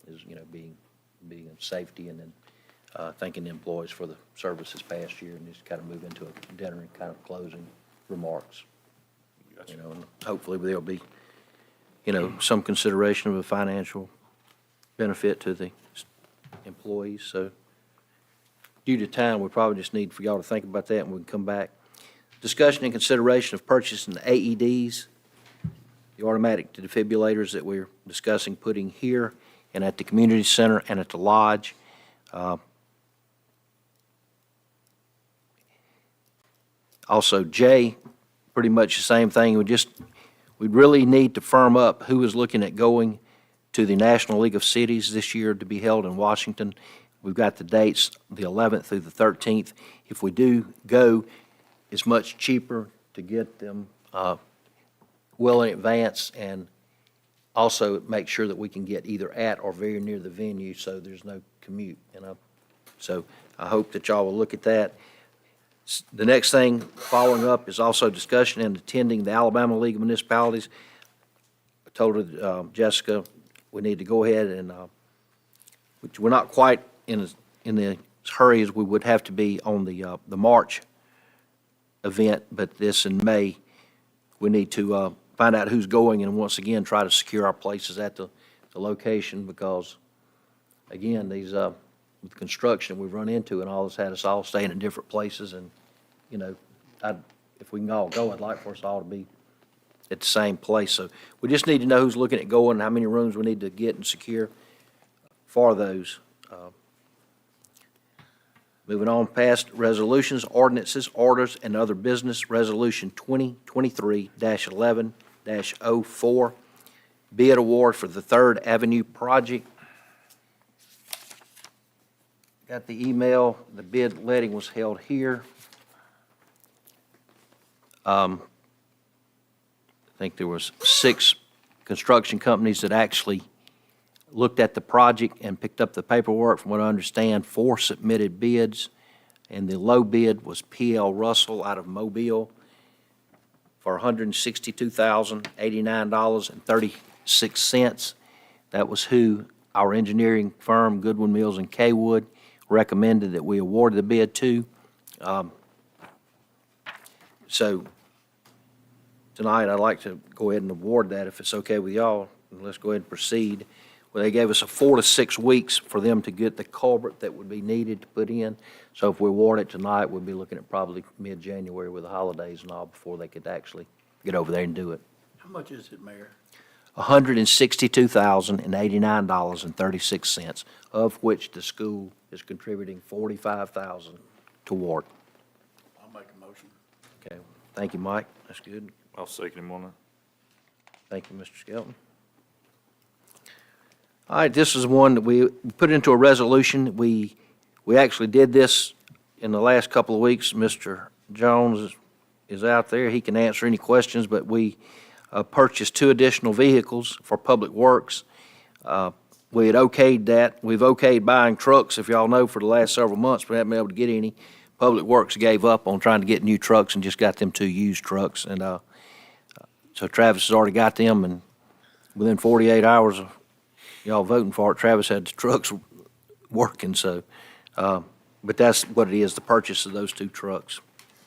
is, being of safety, and then thanking the employees for the service this past year, and just kind of move into a dinner and kind of closing remarks. Gotcha. And hopefully there'll be, some consideration of a financial benefit to the employees. So due to time, we probably just need for y'all to think about that, and we can come back. Discussion and consideration of purchasing the AEDs, the automatic defibrillators that we're discussing putting here and at the community center and at the lodge. Also, J, pretty much the same thing. We really need to firm up who is looking at going to the National League of Cities this year to be held in Washington. We've got the dates, the 11th through the 13th. If we do go, it's much cheaper to get them well in advance, and also make sure that we can get either at or very near the venue so there's no commute. So I hope that y'all will look at that. The next thing following up is also discussion and attending the Alabama League of Municipalities. I told Jessica we need to go ahead and, which we're not quite in the hurry as we would have to be on the March event, but this in May, we need to find out who's going and once again try to secure our places at the location, because again, these with construction we've run into and all this had us all staying in different places, and if we can all go, I'd like for us all to be at the same place. So we just need to know who's looking at going, how many rooms we need to get and secure for those. Moving on past resolutions, ordinances, orders, and other business, Resolution 2023-11-04, bid award for the Third Avenue project. Got the email, the bid letting was held here. I think there was 6 construction companies that actually looked at the project and picked up the paperwork. From what I understand, 4 submitted bids, and the low bid was P.L. Russell out of Mobile for $162,089.36. That was who our engineering firm, Goodwin Mills and Kaywood, recommended that we award the bid to. So tonight, I'd like to go ahead and award that, if it's okay with y'all, and let's go ahead and proceed. Well, they gave us 4 to 6 weeks for them to get the culvert that would be needed to put in. So if we award it tonight, we'll be looking at probably mid-January with the holidays and all before they could actually get over there and do it. How much is it, Mayor? $162,089.36, of which the school is contributing $45,000 toward. I'll make a motion. Okay, thank you, Mike. That's good. I'll second him on that. Thank you, Mr. Skelton. All right, this is one that we put into a resolution. We actually did this in the last couple of weeks. Mr. Jones is out there. He can answer any questions, but we purchased 2 additional vehicles for Public Works. We had okayed that. We've okayed buying trucks, if y'all know, for the last several months. We haven't been able to get any. Public Works gave up on trying to get new trucks and just got them 2 used trucks. And so Travis has already got them, and within 48 hours of y'all voting for it, Travis had the trucks working. So, but that's what it is, the purchase of those 2 trucks.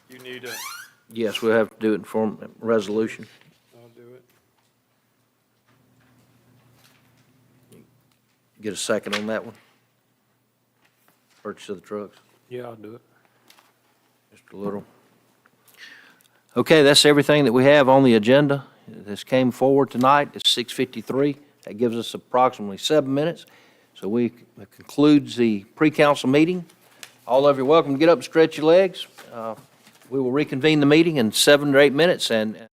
You need a, Yes, we'll have to do it in form of resolution. I'll do it. Get a second on that one? Purchase of the trucks, Yeah, I'll do it. Mr. Little. Okay, that's everything that we have on the agenda. This came forward tonight. It's 6:53. That gives us approximately 7 minutes. So that concludes the pre-council meeting. All of you are welcome to get up and stretch your legs. We will reconvene the meeting in 7 or 8 minutes, and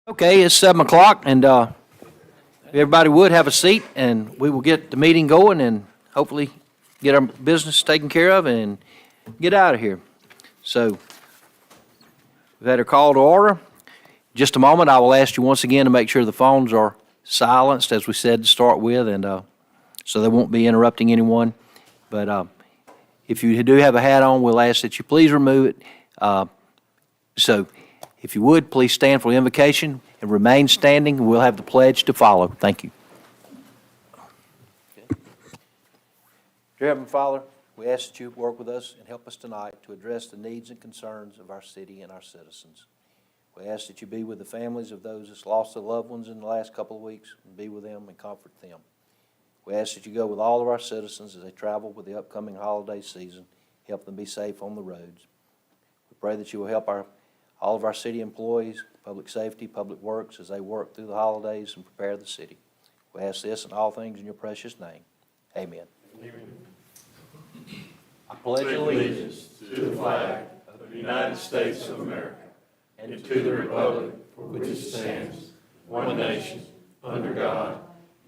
Okay, it's 7 o'clock, and if everybody would have a seat, and we will get the meeting going and hopefully get our business taken care of and get out of here. So, we've had a call to order. Just a moment, I will ask you once again to make sure the phones are silenced, as we said to start with, and so they won't be interrupting anyone. But if you do have a hat on, we'll ask that you please remove it. So, if you would, please stand for the invocation and remain standing. We'll have the pledge to follow. Thank you. Dear Heavenly Father, we ask that you work with us and help us tonight to address the needs and concerns of our city and our citizens. We ask that you be with the families of those that's lost their loved ones in the last couple of weeks, and be with them and comfort them. We ask that you go with all of our citizens as they travel with the upcoming holiday season, help them be safe on the roads. We pray that you will help all of our city employees, public safety, public works, as they work through the holidays and prepare the city. We ask this and all things in your precious name. Amen. I pledge allegiance to the flag of the United States of America and to the republic for which it stands, one nation, under God,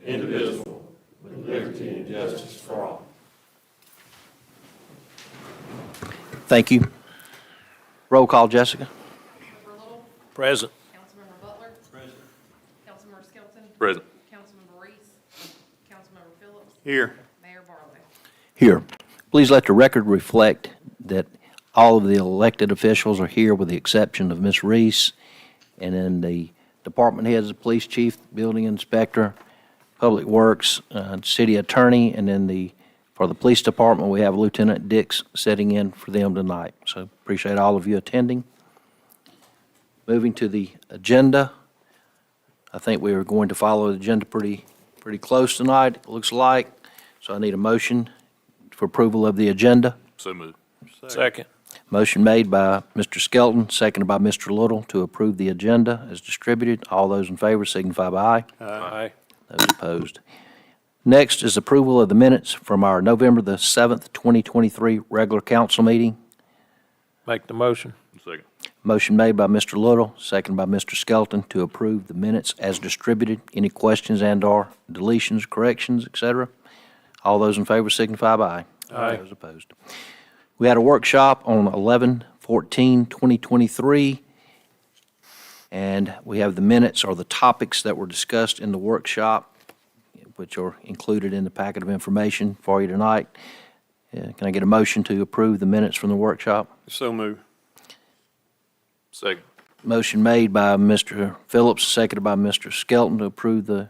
indivisible, with liberty and justice for all. Thank you. Roll call, Jessica. Councilmember Little, Present. Councilmember Butler. Present. Councilmember Skelton. Present. Councilmember Reese. Councilmember Phillips. Here. Mayor Barlow. Here. Please let the record reflect that all of the elected officials are here with the exception of Ms. Reese, and then the department heads, the police chief, building inspector, public works, city attorney, and then for the police department, we have Lieutenant Dix sitting in for them tonight. So appreciate all of you attending. Moving to the agenda. I think we are going to follow the agenda pretty close tonight, it looks like. So I need a motion for approval of the agenda. So moved. Second. Motion made by Mr. Skelton, seconded by Mr. Little to approve the agenda as distributed. All those in favor signify by aye. Aye. Those opposed. Next is approval of the minutes from our November the 7th, 2023 regular council meeting. Make the motion. Second. Motion made by Mr. Little, seconded by Mr. Skelton to approve the minutes as distributed. Any questions and/or deletions, corrections, et cetera? All those in favor signify by aye. Aye. Those opposed. We had a workshop on 11/14/2023, and we have the minutes or the topics that were discussed in the workshop, which are included in the packet of information for you tonight. Can I get a motion to approve the minutes from the workshop? So move. Second. Motion made by Mr. Phillips, seconded by Mr. Skelton to approve the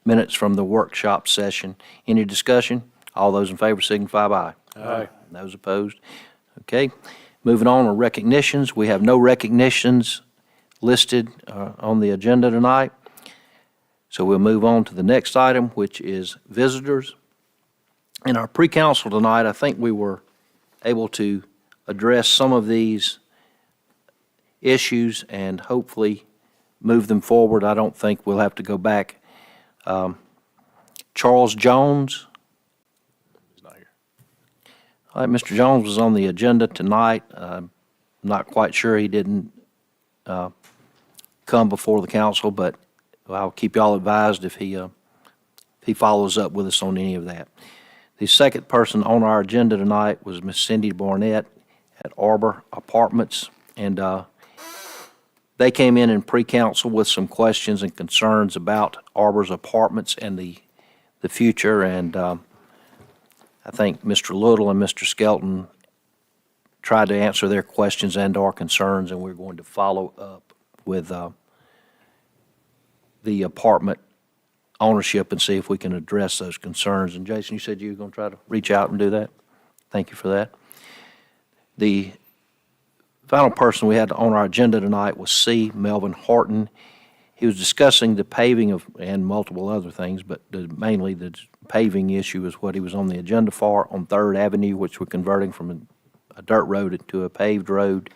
minutes from the workshop session. Any discussion? All those in favor signify by aye. Aye. Those opposed? Okay. Moving on to recognitions. We have no recognitions listed on the agenda tonight. So we'll move on to the next item, which is visitors. In our pre-council tonight, I think we were able to address some of these issues and hopefully move them forward. I don't think we'll have to go back. Charles Jones. He's not here. All right, Mr. Jones was on the agenda tonight. I'm not quite sure he didn't come before the council, but I'll keep y'all advised if he follows up with us on any of that. The second person on our agenda tonight was Miss Cindy Barnett at Arbor Apartments, and they came in pre-council with some questions and concerns about Arbor's Apartments and the future, and I think Mr. Little and Mr. Skelton tried to answer their questions and our concerns, and we're going to follow up with the apartment ownership and see if we can address those concerns. And Jason, you said you were going to try to reach out and do that? Thank you for that. The final person we had on our agenda tonight was C. Melvin Horton. He was discussing the paving and multiple other things, but mainly the paving issue is what he was on the agenda for on 3rd Avenue, which we're converting from a dirt road to a paved road.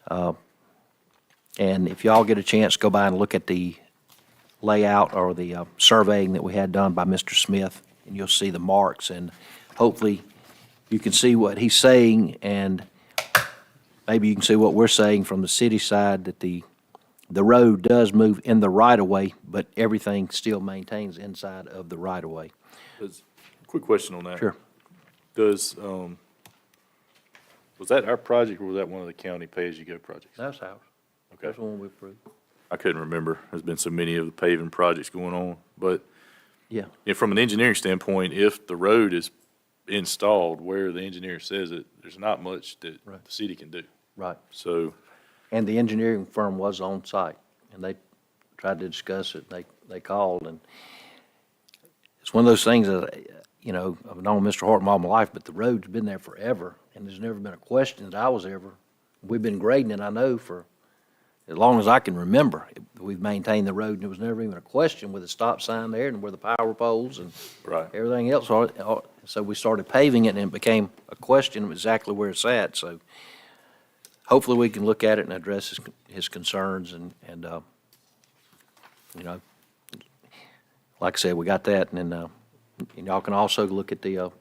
And if y'all get a chance, go by and look at the layout or the surveying that we had done by Mr. Smith, and you'll see the marks, and hopefully you can see what he's saying, and maybe you can see what we're saying from the city side, that the road does move in the right-of-way, but everything still maintains inside of the right-of-way. Quick question on that. Sure. Does, was that our project or was that one of the county pay-as-you-go projects? That's ours. Okay. That's the one we approved. I couldn't remember. There's been so many of the paving projects going on. But Yeah. from an engineering standpoint, if the road is installed where the engineer says it, there's not much that Right. the city can do. Right. So, And the engineering firm was on site, and they tried to discuss it. They called, and it's one of those things that, you know, I've known Mr. Horton all my life, but the road's been there forever, and there's never been a question that I was ever, we've been grading it, I know, for as long as I can remember. We've maintained the road, and there was never even a question with the stop sign there and where the power poles and right. everything else. So we started paving it, and it became a question of exactly where it's at. So hopefully we can look at it and address his concerns, and you know, like I said, we got that, and then, and y'all can also look at the,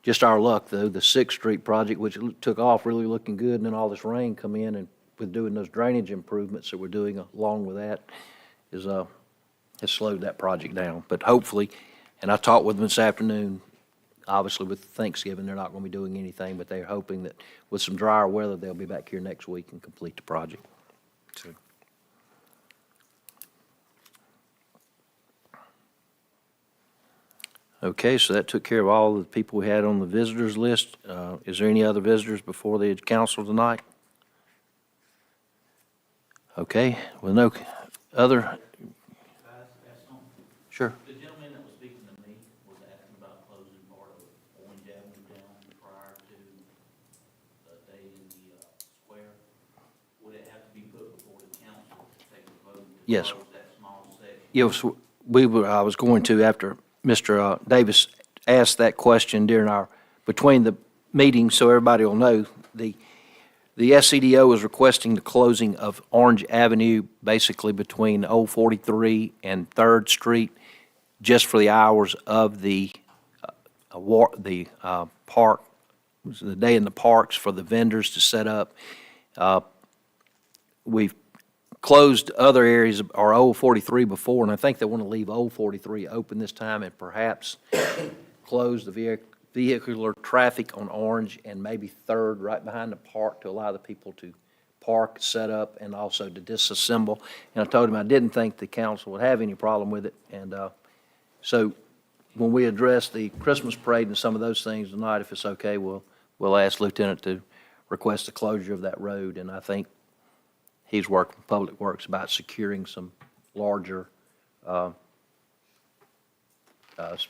just our luck, though, the Sixth Street project, which took off really looking good, and then all this rain come in, and with doing those drainage improvements that we're doing along with that, has slowed that project down. But hopefully, and I talked with them this afternoon, obviously with Thanksgiving, they're not gonna be doing anything, but they're hoping that with some drier weather, they'll be back here next week and complete the project. So. Okay, so that took care of all the people we had on the visitors list. Is there any other visitors before the council tonight? Okay, with no other, sure. The gentleman that was speaking to me was asking about closing part of Orange Avenue down prior to the day in the square. Would it have to be put before the council to take a vote to Yes. close that small section? Yes, I was going to, after Mr. Davis asked that question during between the meetings, so everybody will know, the SCDO is requesting the closing of Orange Avenue, basically between Old 43 and 3rd Street, just for the hours of the park, the day in the parks for the vendors to set up. We've closed other areas, or Old 43 before, and I think they want to leave Old 43 open this time and perhaps close the vehicular traffic on Orange and maybe 3rd right behind the park to allow the people to park, set up, and also to disassemble. And I told him I didn't think the council would have any problem with it. And so when we address the Christmas parade and some of those things tonight, if it's okay, we'll ask Lieutenant to request the closure of that road. And I think he's working with Public Works about securing some larger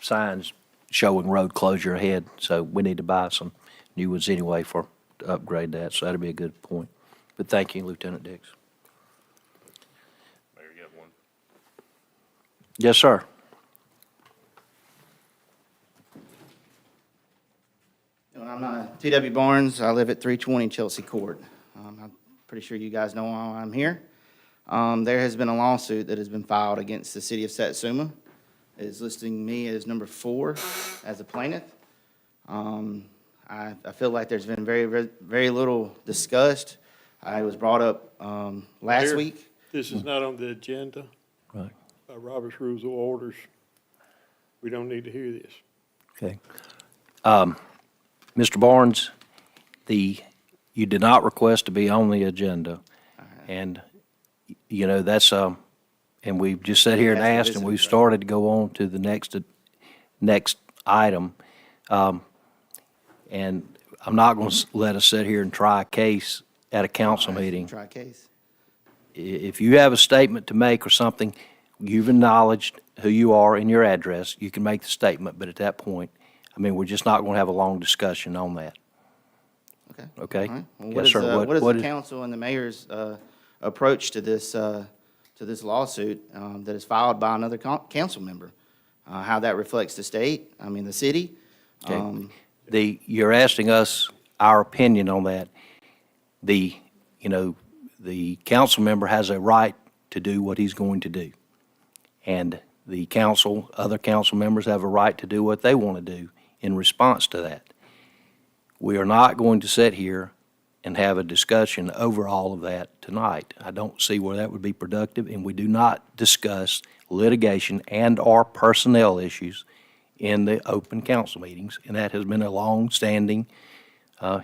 signs showing road closure ahead, so we need to buy some new ones anyway to upgrade that, so that'd be a good point. But thank you, Lieutenant Dix. Mayor, you got one? Yes, sir. I'm T.W. Barnes. I live at 320 Chelsea Court. I'm pretty sure you guys know why I'm here. There has been a lawsuit that has been filed against the city of Satsuma. It is listing me as number 4 as a plaintiff. I feel like there's been very little discussed. I was brought up last Mayor, week. This is not on the agenda. Right. By Robert's Rules of Orders, we don't need to hear this. Okay. Mr. Barnes, you did not request to be on the agenda, and, you know, that's, and we've just sat here and That's the asked, and we've visitors, right. started to go on to the next item. And I'm not going to let us sit here and try a case at a council meeting. Try a case. If you have a statement to make or something, you've acknowledged who you are and your address, you can make the statement, but at that point, I mean, we're just not going to have a long discussion on that. Okay. Okay? All right. Well, Yes, sir. what is what the is- council and the mayor's approach to this lawsuit that is filed by another council member? How that reflects the state, I mean, the city? Okay. You're asking us our opinion on that. The council member has a right to do what he's going to do. And the council, other council members have a right to do what they want to do in response to that. We are not going to sit here and have a discussion over all of that tonight. I don't see where that would be productive, and we do not discuss litigation and/or personnel issues in the open council meetings, and that has been a long-standing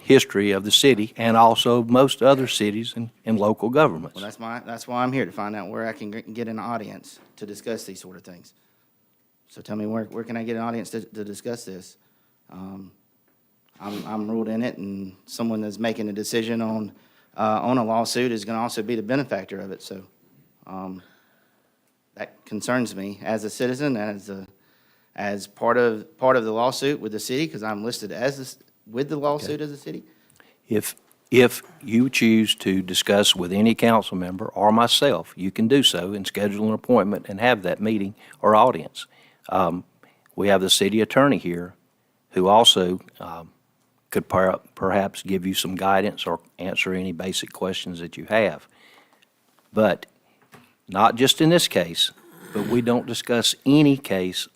history of the city and also most other cities and local governments. Well, that's why I'm here, to find out where I can get an audience to discuss these sort of things. So tell me, where can I get an audience to discuss this? I'm ruled in it, and someone that's making a decision on a lawsuit is gonna also be the benefactor of it, so, that concerns me as a citizen, as part of the lawsuit with the city, because I'm listed with the lawsuit as a city. If you choose to discuss with any council member or myself, you can do so and schedule an appointment and have that meeting or audience. We have the city attorney here who also could perhaps give you some guidance or answer any basic questions that you have. But not just in this case, but we don't discuss any case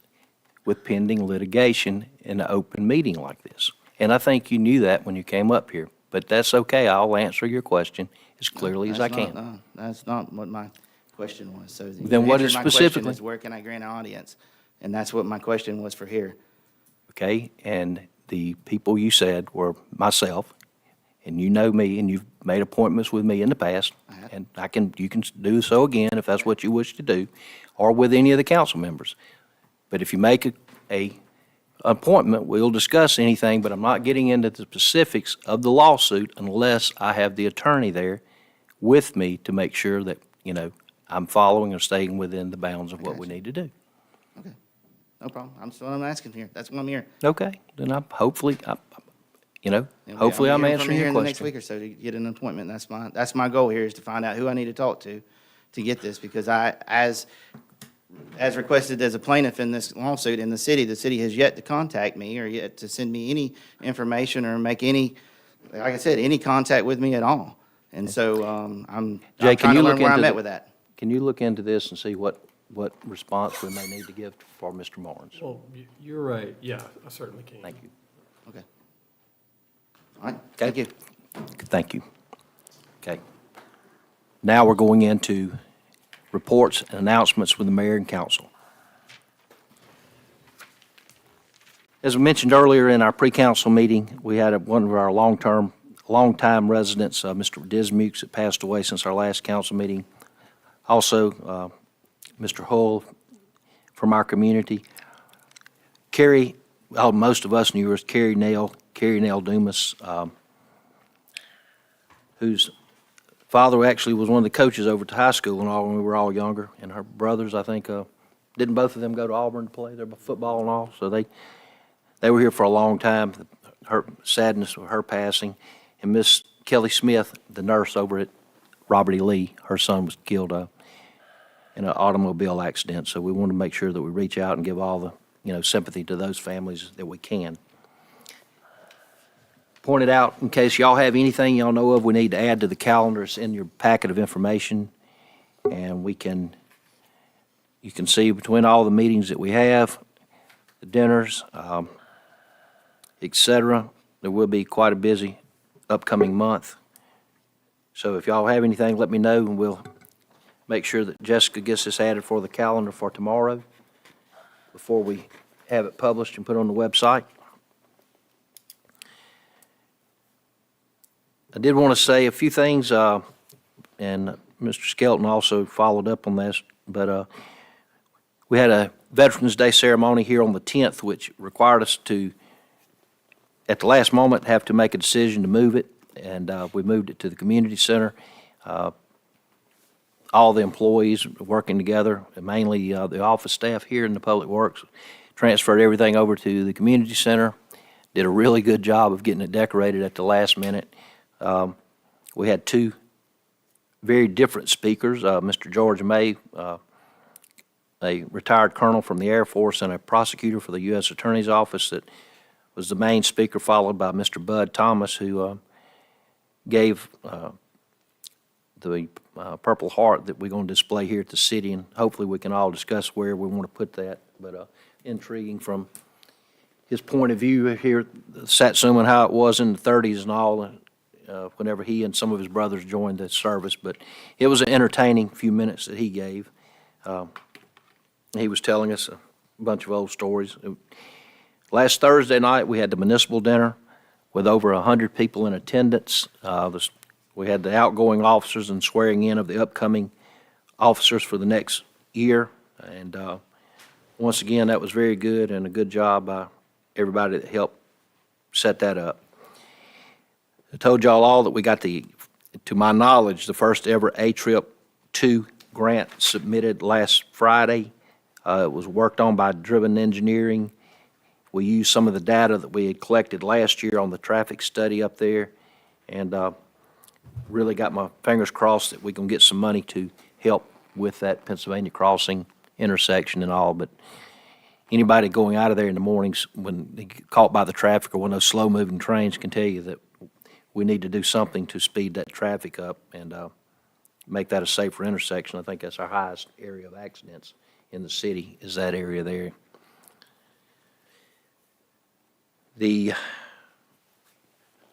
with pending litigation in an open meeting like this. And I think you knew that when you came up here, but that's okay. I'll answer your question as clearly as I can. That's not what my question was, so. Then what is my question specifically? is, where can I grant an audience? And that's what my question was for here. Okay, and the people you said were myself, and you know me, and you've made appointments with me in the past, and you can do so again if that's what you wish to do, or with any of the council members. But if you make a appointment, we'll discuss anything, but I'm not getting into the specifics of the lawsuit unless I have the attorney there with me to make sure that, I'm following or staying within the bounds of what we need to do. Okay, no problem. That's what I'm asking here. That's what I'm here. Okay, then hopefully I'm And hopefully I'm hearing from answering you your in the next question. week or so to get an appointment. That's my goal here, is to find out who I need to talk to get this, because as requested as a plaintiff in this lawsuit in the city has yet to contact me or yet to send me any information or make any, like I said, any contact with me at all. And so, I'm Jay, can trying you to learn look where I'm into at with that. Can you look into this and see what response we may need to give for Mr. Barnes? Well, you're right, yeah, I certainly can. Thank you. Okay. All right, thank you. Thank you. Okay. Now we're going into reports and announcements with the mayor and council. As we mentioned earlier in our pre-council meeting, we had one of our longtime residents, Mr. Dismukes, that passed away since our last council meeting. Also, Mr. Hull from our community. Carrie, most of us knew her as Carrie Nell Dumas, whose father actually was one of the coaches over at the high school when we were all younger, and her brothers, I think, didn't both of them go to Auburn to play their football and all? So they were here for a long time. Her sadness of her passing, and Miss Kelly Smith, the nurse over at Robert E. Lee, her son was killed in an automobile accident. So we want to make sure that we reach out and give all the sympathy to those families that we can. Pointed out, in case y'all have anything y'all know of we need to add to the calendar, it's in your packet of information, and you can see between all the meetings that we have, the dinners, et cetera, there will be quite a busy upcoming month. So if y'all have anything, let me know, and we'll make sure that Jessica gets this added for the calendar for tomorrow before we have it published and put on the website. I did want to say a few things, and Mr. Skelton also followed up on this, but we had a Veterans Day ceremony here on the 10th, which required us to, at the last moment, have to make a decision to move it, and we moved it to the community center. All the employees working together, mainly the office staff here in the Public Works, transferred everything over to the community center, did a really good job of getting it decorated at the last minute. We had two very different speakers, Mr. George May, a retired colonel from the Air Force and a prosecutor for the U.S. Attorney's Office, that was the main speaker, followed by Mr. Bud Thomas, who gave the Purple Heart that we're going to display here at the city, and hopefully we can all discuss where we want to put that. But intriguing from his point of view here, Satsuma and how it was in the 30s and all, whenever he and some of his brothers joined the service, but it was an entertaining few minutes that he gave. He was telling us a bunch of old stories. Last Thursday night, we had the municipal dinner with over 100 people in attendance. We had the outgoing officers and swearing in of the upcoming officers for the next year. And once again, that was very good and a good job by everybody that helped set that up. I told y'all all that we got to my knowledge, the first ever A-Trip 2 grant submitted last Friday. It was worked on by Driven Engineering. We used some of the data that we had collected last year on the traffic study up there, and really got my fingers crossed that we can get some money to help with that Pennsylvania crossing intersection and all. But anybody going out of there in the mornings when they get caught by the traffic or one of those slow-moving trains can tell you that we need to do something to speed that traffic up and make that a safer intersection. I think that's our highest area of accidents in the city, is that area there. The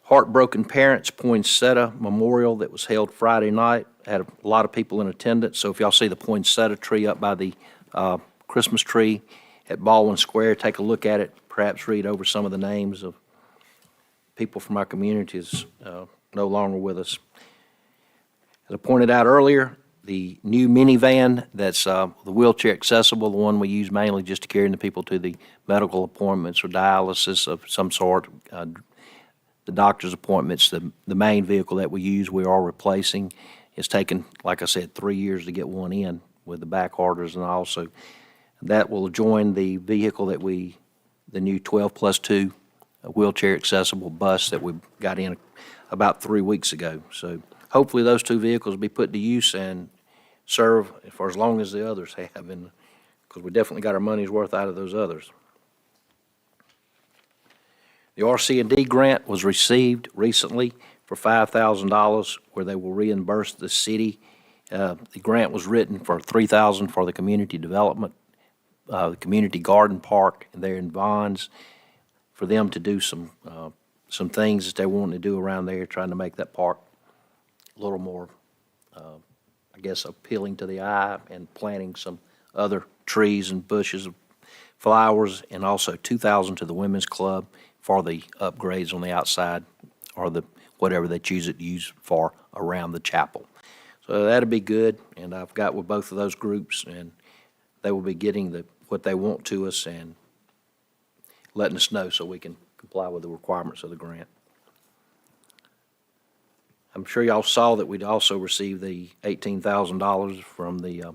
Heartbroken Parents Poinsettia Memorial that was held Friday night had a lot of people in attendance. So if y'all see the poinsettia tree up by the Christmas tree at Baldwin Square, take a look at it, perhaps read over some of the names of people from our communities no longer with us. As I pointed out earlier, the new minivan that's the wheelchair accessible, the one we use mainly just to carry the people to the medical appointments or dialysis of some sort, the doctor's appointments, the main vehicle that we use, we are replacing. It's taken, like I said, 3 years to get one in with the back orders and also. That will join the vehicle that the new 12+2 wheelchair accessible bus that we got in about 3 weeks ago. So hopefully those two vehicles will be put to use and serve for as long as the others have, because we definitely got our money's worth out of those others. The RC&D grant was received recently for $5,000 where they will reimburse the city. The grant was written for $3,000 for the community development, the community garden park there in Vons, for them to do some things that they want to do around there, trying to make that park a little more, I guess, appealing to the eye, and planting some other trees and bushes, flowers, and also $2,000 to the Women's Club for the upgrades on the outside or the whatever they choose it to use for around the chapel. So that'll be good, and I've got with both of those groups, and they will be getting what they want to us and letting us know so we can comply with the requirements of the grant. I'm sure y'all saw that we'd also received the $18,000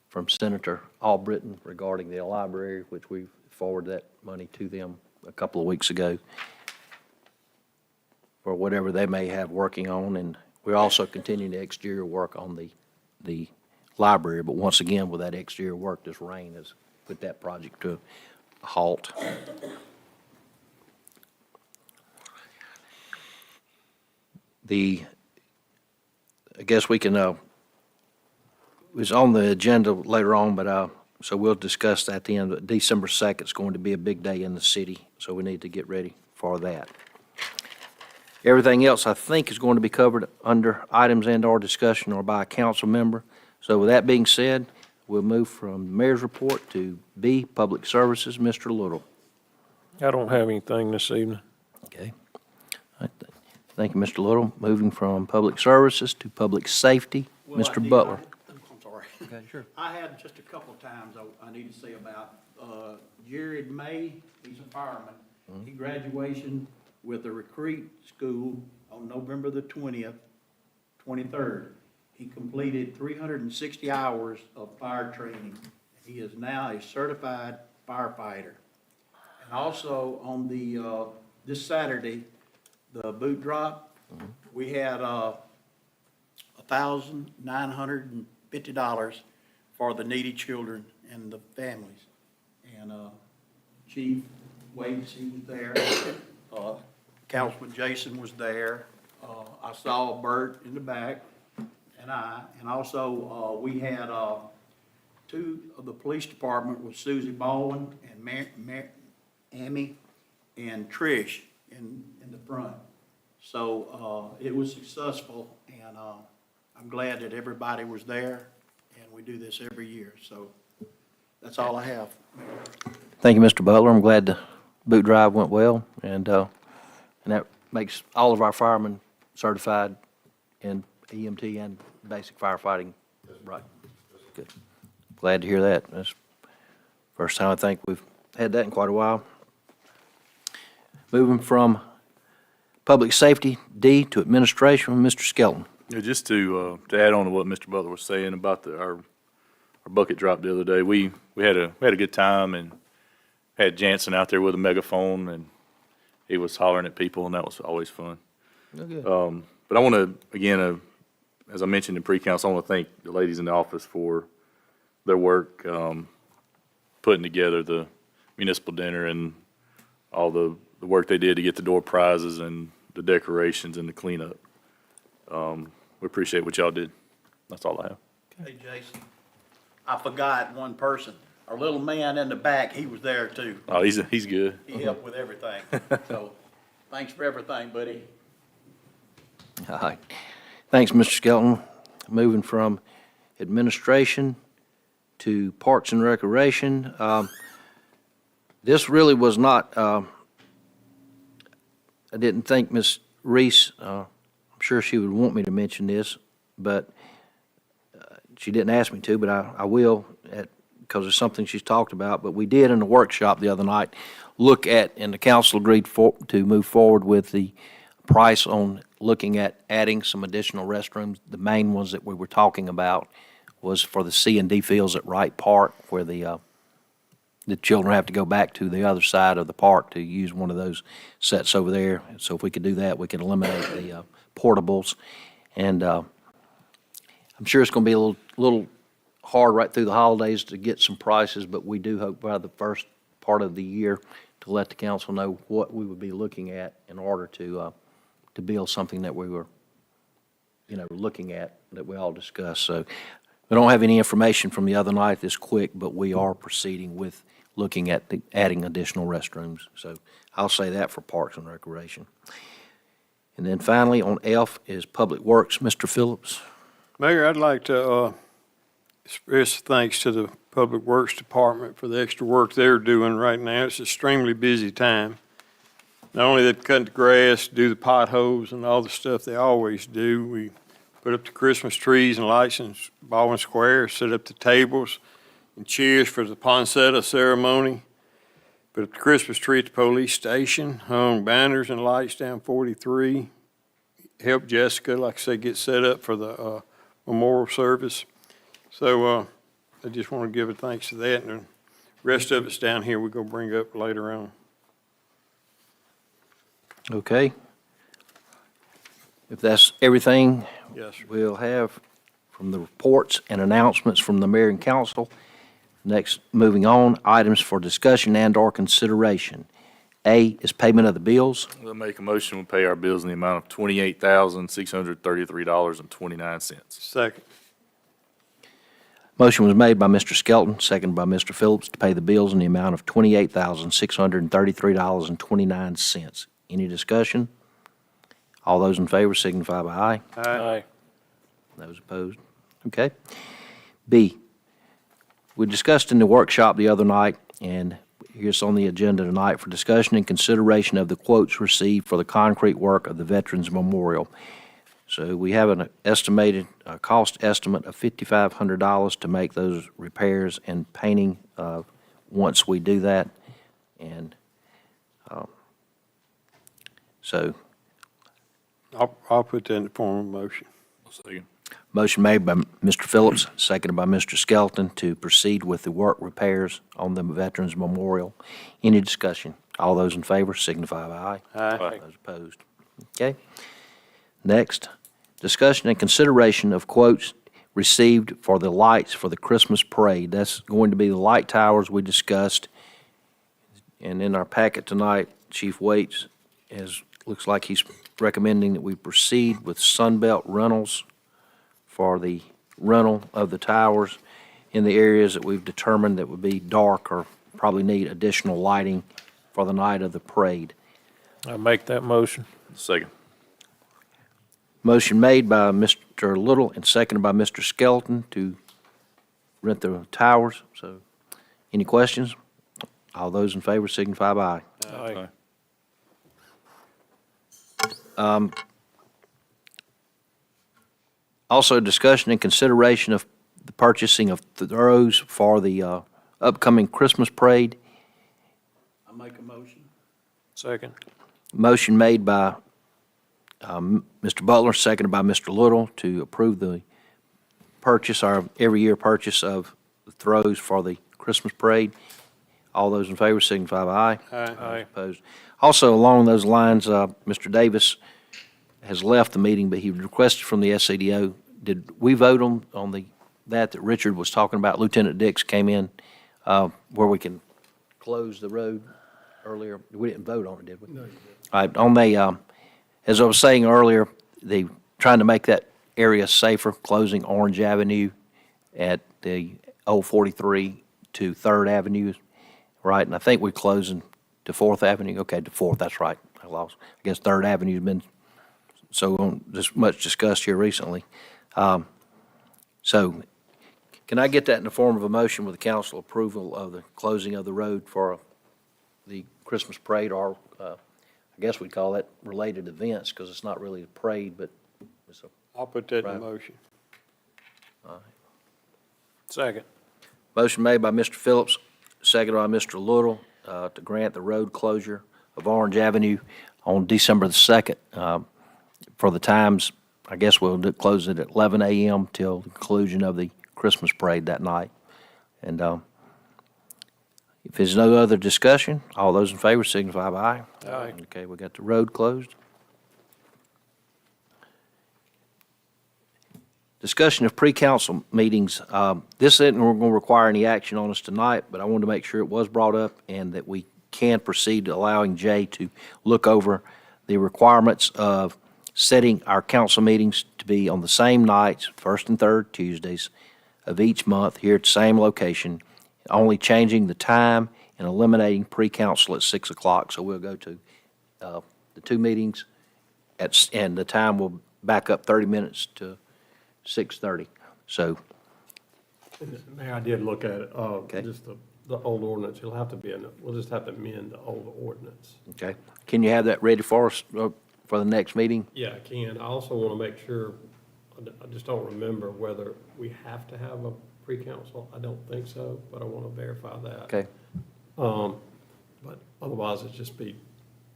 from Senator Albritton regarding the library, which we forwarded that money to them a couple of weeks ago for whatever they may have working on. And we're also continuing the exterior work on the library. But once again, with that exterior work, this rain has put that project to a halt. I guess we can, it was on the agenda later on, but so we'll discuss that at the end. But December 2nd is going to be a big day in the city, so we need to get ready for that. Everything else, I think, is going to be covered under items and/or discussion or by a council member. So with that being said, we'll move from the mayor's report to B, Public Services. Mr. Little. I don't have anything this evening. Okay. All right. Thank you, Mr. Little. Moving from Public Services to Public Safety, Mr. Butler. I'm sorry. Okay, sure. I had just a couple of times I need to say about Jared May. He's a fireman. He graduation with a recruit school on November the 23rd. He completed 360 hours of fire training. He is now a certified firefighter. And also on the this Saturday, the boot drop, we had $1,950 for the needy children and the families. And Chief Waits, he was there. Councilman Jason was there. I saw Bert in the back, and also we had two of the police department with Susie Baldwin and Amy and Trish in the front. So, it was successful, and, I'm glad that everybody was there, and we do this every year, so that's all I have. Thank you, Mr. Butler. I'm glad the boot drive went well, and that makes all of our firemen certified in EMT and basic firefighting. Right. Good. Glad to hear that. That's first time I think we've had that in quite a while. Moving from public safety, D, to administration, Mr. Skelton. Yeah, just to add on to what Mr. Butler was saying about our bucket drop the other day, we had a good time and had Jansen out there with a megaphone, and he was hollering at people, and that was always fun. But I want to, again, as I mentioned in pre-council, I want to thank the ladies in the office for their work putting together the municipal dinner and all the work they did to get the door prizes and the decorations and the cleanup. We appreciate what y'all did. That's all I have. Hey, Jason, I forgot one person. Our little man in the back, he was there too. Oh, he's good. He helped with everything. So, thanks for everything, buddy. All right. Thanks, Mr. Skelton. Moving from administration to Parks and Recreation. This really was not, I didn't think Ms. Reese, I'm sure she would want me to mention this, but she didn't ask me to, but I will because it's something she's talked about. But we did in the workshop the other night look at, and the council agreed to move forward with the price on looking at adding some additional restrooms. The main ones that we were talking about was for the C and D fields at Wright Park, where the children have to go back to the other side of the park to use one of those sets over there. So if we could do that, we could eliminate the portables. And I'm sure it's going to be a little hard right through the holidays to get some prices, but we do hope by the first part of the year to let the council know what we would be looking at in order to build something that we were, looking at, that we all discussed. So we don't have any information from the other night this quick, but we are proceeding with looking at adding additional restrooms. So I'll say that for Parks and Recreation. And then finally, on F is Public Works. Mr. Phillips. Mayor, I'd like to express thanks to the Public Works Department for the extra work they're doing right now. It's an extremely busy time. Not only they cut the grass, do the potholes and all the stuff they always do. We put up the Christmas trees and lights in Baldwin Square, set up the tables and chairs for the poinsettia ceremony. Put up the Christmas tree at the police station, hung banners and lights down 43. Helped Jessica, like I say, get set up for the memorial service. So I just want to give a thanks to that, and the rest of it's down here we're going to bring up later on. Okay. If that's everything Yes, sir. we'll have from the reports and announcements from the mayor and council. Next, moving on, items for discussion and/or consideration. A is payment of the bills. We'll make a motion, we'll pay our bills in the amount of $28,633.29. Second. Motion was made by Mr. Skelton, seconded by Mr. Phillips, to pay the bills in the amount of $28,633.29. Any discussion? All those in favor signify by aye. Aye. Those opposed? Okay. B, we discussed in the workshop the other night, and here's on the agenda tonight for discussion and consideration of the quotes received for the concrete work of the Veterans Memorial. So we have an estimated cost estimate of $5,500 to make those repairs and painting once we do that. And so. I'll put that in the form of a motion. Second. Motion made by Mr. Phillips, seconded by Mr. Skelton to proceed with the work repairs on the Veterans Memorial. Any discussion? All those in favor signify by aye. Aye. Those opposed? Okay. Next, discussion and consideration of quotes received for the lights for the Christmas parade. That's going to be the light towers we discussed. And in our packet tonight, Chief Waits looks like he's recommending that we proceed with Sunbelt Rentals for the rental of the towers in the areas that we've determined that would be dark or probably need additional lighting for the night of the parade. I make that motion. Second. Motion made by Mr. Little and seconded by Mr. Skelton to rent the towers. So, any questions? All those in favor signify by aye. Aye. Also, discussion and consideration of the purchasing of throws for the upcoming Christmas parade. I make a motion. Second. Motion made by Mr. Butler, seconded by Mr. Little to approve the purchase, our every year purchase of the throws for the Christmas parade. All those in favor signify by aye. Aye. Opposed. Also, along those lines, Mr. Davis has left the meeting, but he requested from the SCDO, did we vote on that Richard was talking about? Lieutenant Dix came in where we can close the road earlier. We didn't vote on it, did we? No, you didn't. All right, on the, as I was saying earlier, they trying to make that area safer, closing Orange Avenue at the old 43 to 3rd Avenue, right? And I think we're closing to 4th Avenue. Okay, to 4th, that's right. I lost. I guess 3rd Avenue's been so just much discussed here recently. So can I get that in the form of a motion with the council approval of the closing of the road for the Christmas parade, or I guess we'd call that related events, because it's not really a parade, but it's a, I'll put that in Right. motion. all right. Second. Motion made by Mr. Phillips, seconded by Mr. Little, to grant the road closure of Orange Avenue on December the 2nd. For the times, I guess we'll close it at 11 a.m. till the conclusion of the Christmas parade that night. And if there's no other discussion, all those in favor signify by aye. Aye. Okay, we got the road closed. Discussion of pre-council meetings. This isn't going to require any action on us tonight, but I wanted to make sure it was brought up and that we can proceed to allowing Jay to look over the requirements of setting our council meetings to be on the same nights, first and third Tuesdays of each month, here at the same location, only changing the time and eliminating pre-council at 6 o'clock. So we'll go to the two meetings, and the time will back up 30 minutes to 6:30. So, Mayor, I did look at it, Okay. just the old ordinance, it'll have to be, we'll just have to amend the old ordinance. okay, can you have that ready for us for the next meeting? Yeah, I can. I also want to make sure, I just don't remember whether we have to have a pre-council. I don't think so, but I want to verify that. Okay, But otherwise, it'd just be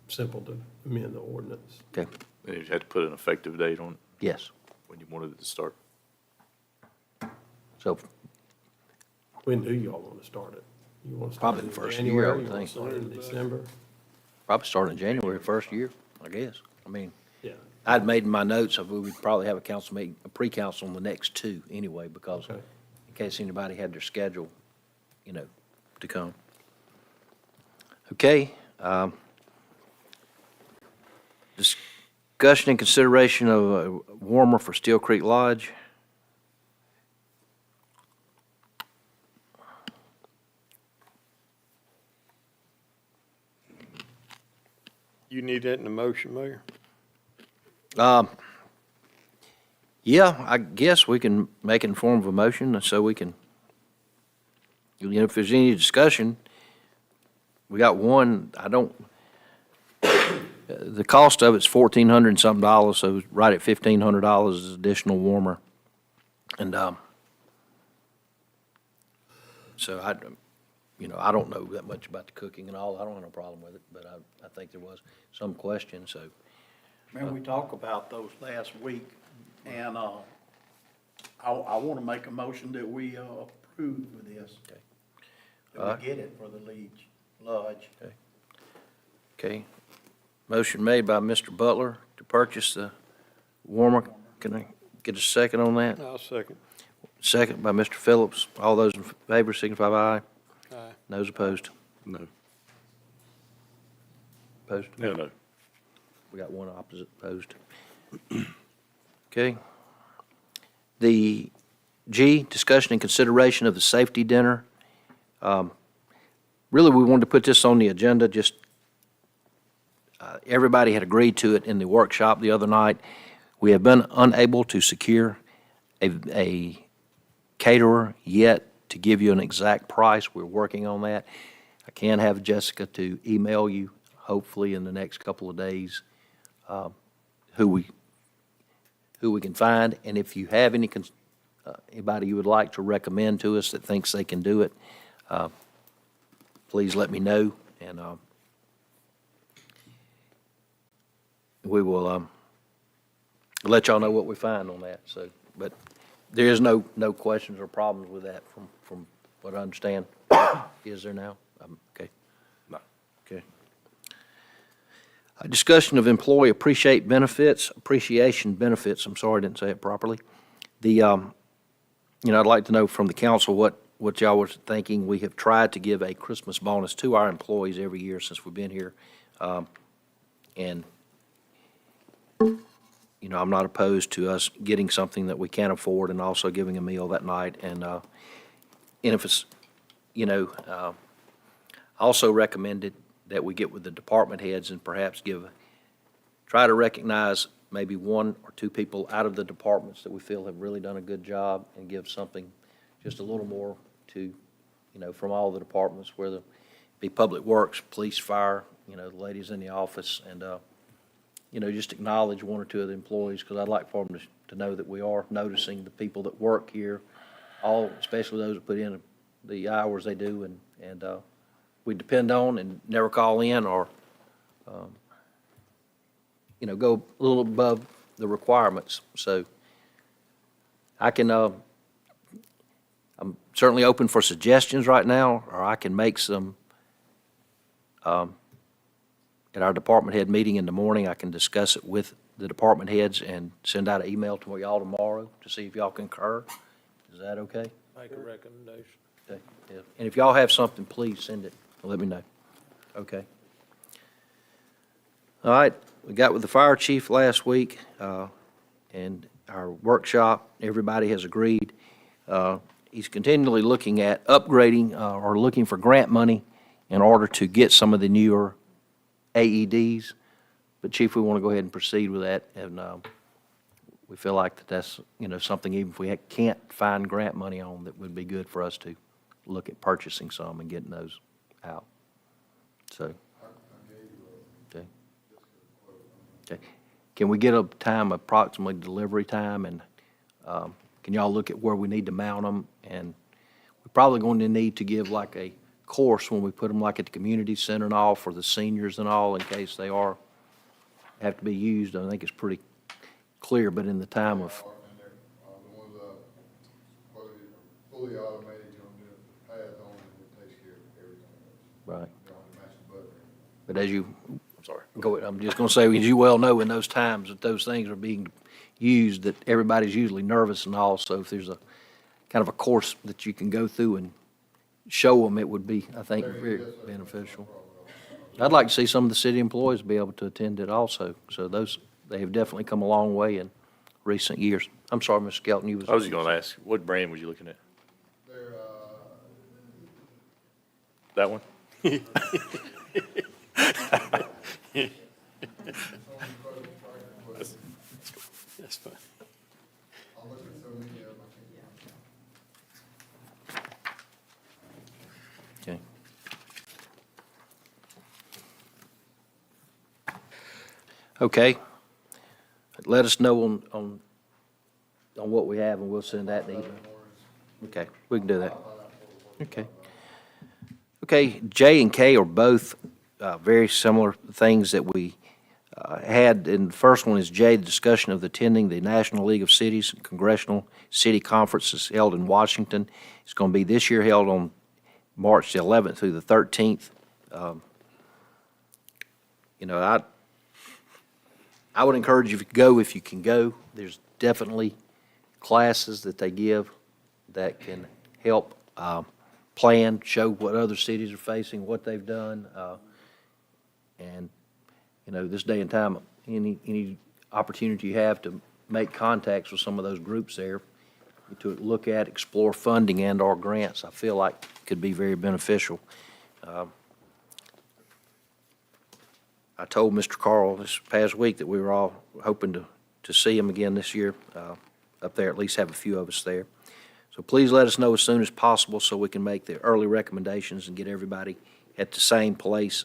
simple to amend the ordinance. okay, And you had to put an effective date on it yes. when you wanted it to start. So When do y'all want to start it? You want to Probably start it the in first year, I January? would You want think. to start it in December? probably start in January, first year, I guess. I mean, Yeah. I'd made in my notes of we would probably have a council meeting, a pre-council on the next two anyway, because Okay. in case anybody had their schedule, to come. Okay. Discussion and consideration of a warmer for Steel Creek Lodge. You need that in the motion, Mayor? Yeah, I guess we can make it in form of a motion, so we can, if there's any discussion, we got one, the cost of it's $1,400 and something dollars, so right at $1,500 is additional warmer. And, so I don't know that much about the cooking and all, I don't have no problem with it, but I think there was some question, so. Man, we talked about those last week, and I want to make a motion that we approve of this. Okay. That we get it for the lodge. Okay. Motion made by Mr. Butler to purchase the warmer. Can I get a second on that? I'll second. Second by Mr. Phillips. All those in favor signify by aye. Aye. Those opposed? No. Opposed? Yeah, no. We got one opposite opposed. Okay. The G, discussion and consideration of the safety dinner. Really, we wanted to put this on the agenda, just everybody had agreed to it in the workshop the other night. We have been unable to secure a caterer yet to give you an exact price. We're working on that. I can have Jessica to email you, hopefully in the next couple of days, who we can find. And if you have anybody you would like to recommend to us that thinks they can do it, please let me know, and we will let y'all know what we find on that. So, but there is no questions or problems with that from what I understand. Is there now? Okay. No. Okay. A discussion of employee appreciation benefits, I'm sorry, I didn't say it properly. I'd like to know from the council what y'all was thinking. We have tried to give a Christmas bonus to our employees every year since we've been here. And I'm not opposed to us getting something that we can afford and also giving a meal that night. And if it's, also recommended that we get with the department heads and perhaps try to recognize maybe one or two people out of the departments that we feel have really done a good job and give something just a little more to, from all the departments, whether it be public works, police, fire, the ladies in the office, and, just acknowledge one or two of the employees, because I'd like for them to know that we are noticing the people that work here, especially those that put in the hours they do, and we depend on and never call in or, go a little above the requirements. So I'm certainly open for suggestions right now, or I can make some, at our department head meeting in the morning, I can discuss it with the department heads and send out an email to y'all tomorrow to see if y'all concur. Is that okay? Make a recommendation. Okay, yeah. And if y'all have something, please send it, let me know. Okay. All right, we got with the fire chief last week, and our workshop, everybody has agreed. He's continually looking at upgrading or looking for grant money in order to get some of the newer AEDs. But Chief, we want to go ahead and proceed with that, and we feel like that's, something even if we can't find grant money on, that would be good for us to look at purchasing some and getting those out. So, okay. Okay. Can we get a time, approximately delivery time, and can y'all look at where we need to mount them? And we're probably going to need to give like a course when we put them like at the community center and all for the seniors and all, in case they have to be used. I think it's pretty clear, but in the time of, The ones, whether it's fully automated, you don't do the pads on, and it takes care of everything else. right. You don't have to match the button. But as I'm just going to say, as you well know, in those times that those things are being used, that everybody's usually nervous and all. So if there's a kind of a course that you can go through and show them, it would be, I think, very beneficial. I'd like to see some of the city employees be able to attend it also. So they have definitely come a long way in recent years. I'm sorry, Mr. Skelton, you was. I was just going to ask, what brand was you looking at? They're, That one? That's fine. I'll look at so many of them, I can't. Okay. Okay. Let us know on what we have, and we'll send that in email. Okay, we can do that. Okay. Okay, J and K are both very similar things that we had. And the first one is J, the discussion of attending the National League of Cities and Congressional City Conferences held in Washington. It's going to be this year held on March the 11th through the 13th. I would encourage you to go if you can go. There's definitely classes that they give that can help plan, show what other cities are facing, what they've done. And, this day and time, any opportunity you have to make contacts with some of those groups there, to look at, explore funding and/or grants, I feel like could be very beneficial. I told Mr. Carl this past week that we were all hoping to to see them again this year up there, at least have a few of us there. So please let us know as soon as possible so we can make the early recommendations and get everybody at the same place.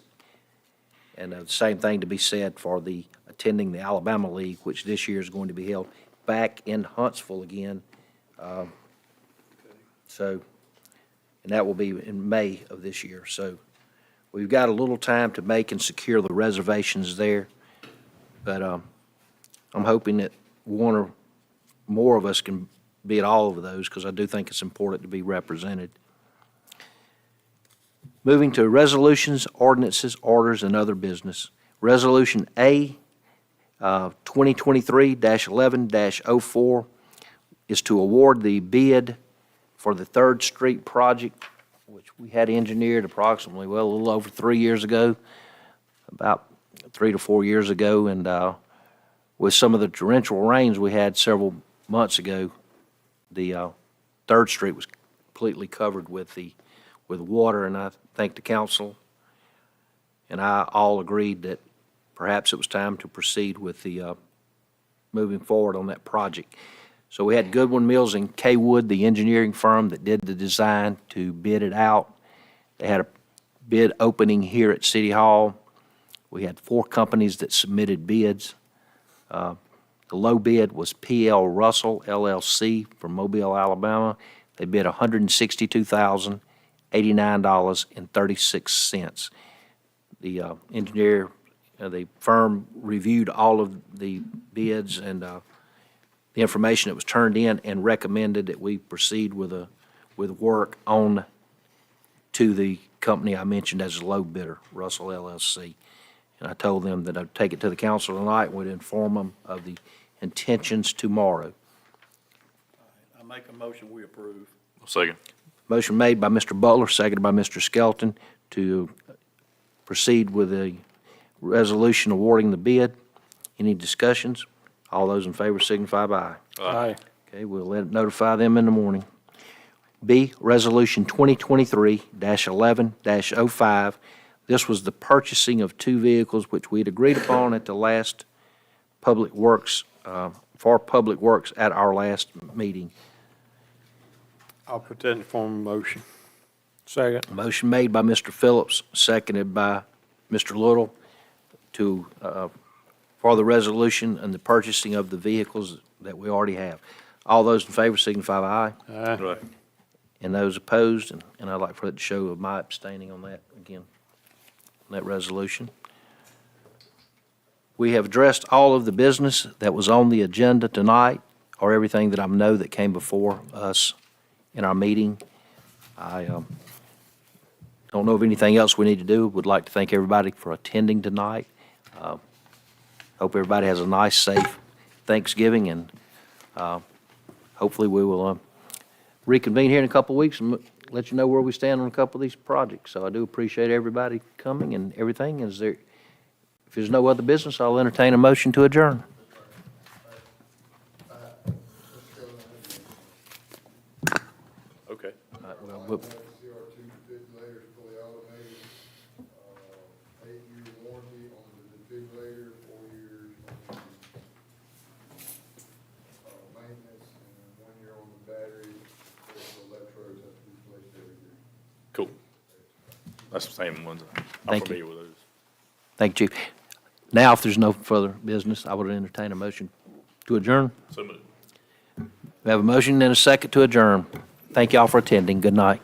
And the same thing to be said for the attending the Alabama League, which this year is going to be held back in Huntsville again. So, and that will be in May of this year. So we've got a little time to make and secure the reservations there. But I'm hoping that one or more of us can be at all of those, because I do think it's important to be represented. Moving to resolutions, ordinances, orders, and other business. Resolution A, 2023-11-04, is to award the bid for the Third Street project, which we had engineered approximately, well, a little over 3 years ago, about 3 to 4 years ago, and with some of the torrential rains we had several months ago, the Third Street was completely covered with water, and I think the council and I all agreed that perhaps it was time to proceed with the moving forward on that project. So we had Goodwin Mills and K. Wood, the engineering firm that did the design, to bid it out. They had a bid opening here at City Hall. We had 4 companies that submitted bids. The low bid was P.L. Russell LLC from Mobile, Alabama. They bid $162,089.36. The engineer, the firm reviewed all of the bids and the information that was turned in and recommended that we proceed with work on to the company I mentioned as a low bidder, Russell LLC. And I told them that I'd take it to the council tonight and would inform them of the intentions tomorrow. I make a motion, we approve. Second. Motion made by Mr. Butler, seconded by Mr. Skelton, to proceed with a resolution awarding the bid. Any discussions? All those in favor signify by aye. Aye. Okay, we'll notify them in the morning. B, Resolution 2023-11-05. This was the purchasing of 2 vehicles, which we'd agreed upon at the last Public Works, for Public Works at our last meeting. I'll put that in the form of motion. Second. Motion made by Mr. Phillips, seconded by Mr. Little, to, for the resolution and the purchasing of the vehicles that we already have. All those in favor signify by aye. Aye. Right. And those opposed, and I'd like for it to show of my abstaining on that again, on that resolution. We have addressed all of the business that was on the agenda tonight, or everything that I know that came before us in our meeting. I don't know of anything else we need to do. Would like to thank everybody for attending tonight. Hope everybody has a nice, safe Thanksgiving, and hopefully we will reconvene here in a couple of weeks and let you know where we stand on a couple of these projects. So I do appreciate everybody coming and everything. If there's no other business, I'll entertain a motion to adjourn. Okay. Well, CR2 defibrillators fully automated, 8-year warranty on the defibrillator, 4 years on maintenance, and 1 year on the battery. The electrodes have to be replaced every year. Cool. That's the same ones. I'm Thank you. familiar with those. Thank you, Chief. Now, if there's no further business, I would entertain a motion to adjourn. So moved. We have a motion and a second to adjourn. Thank you all for attending. Good night.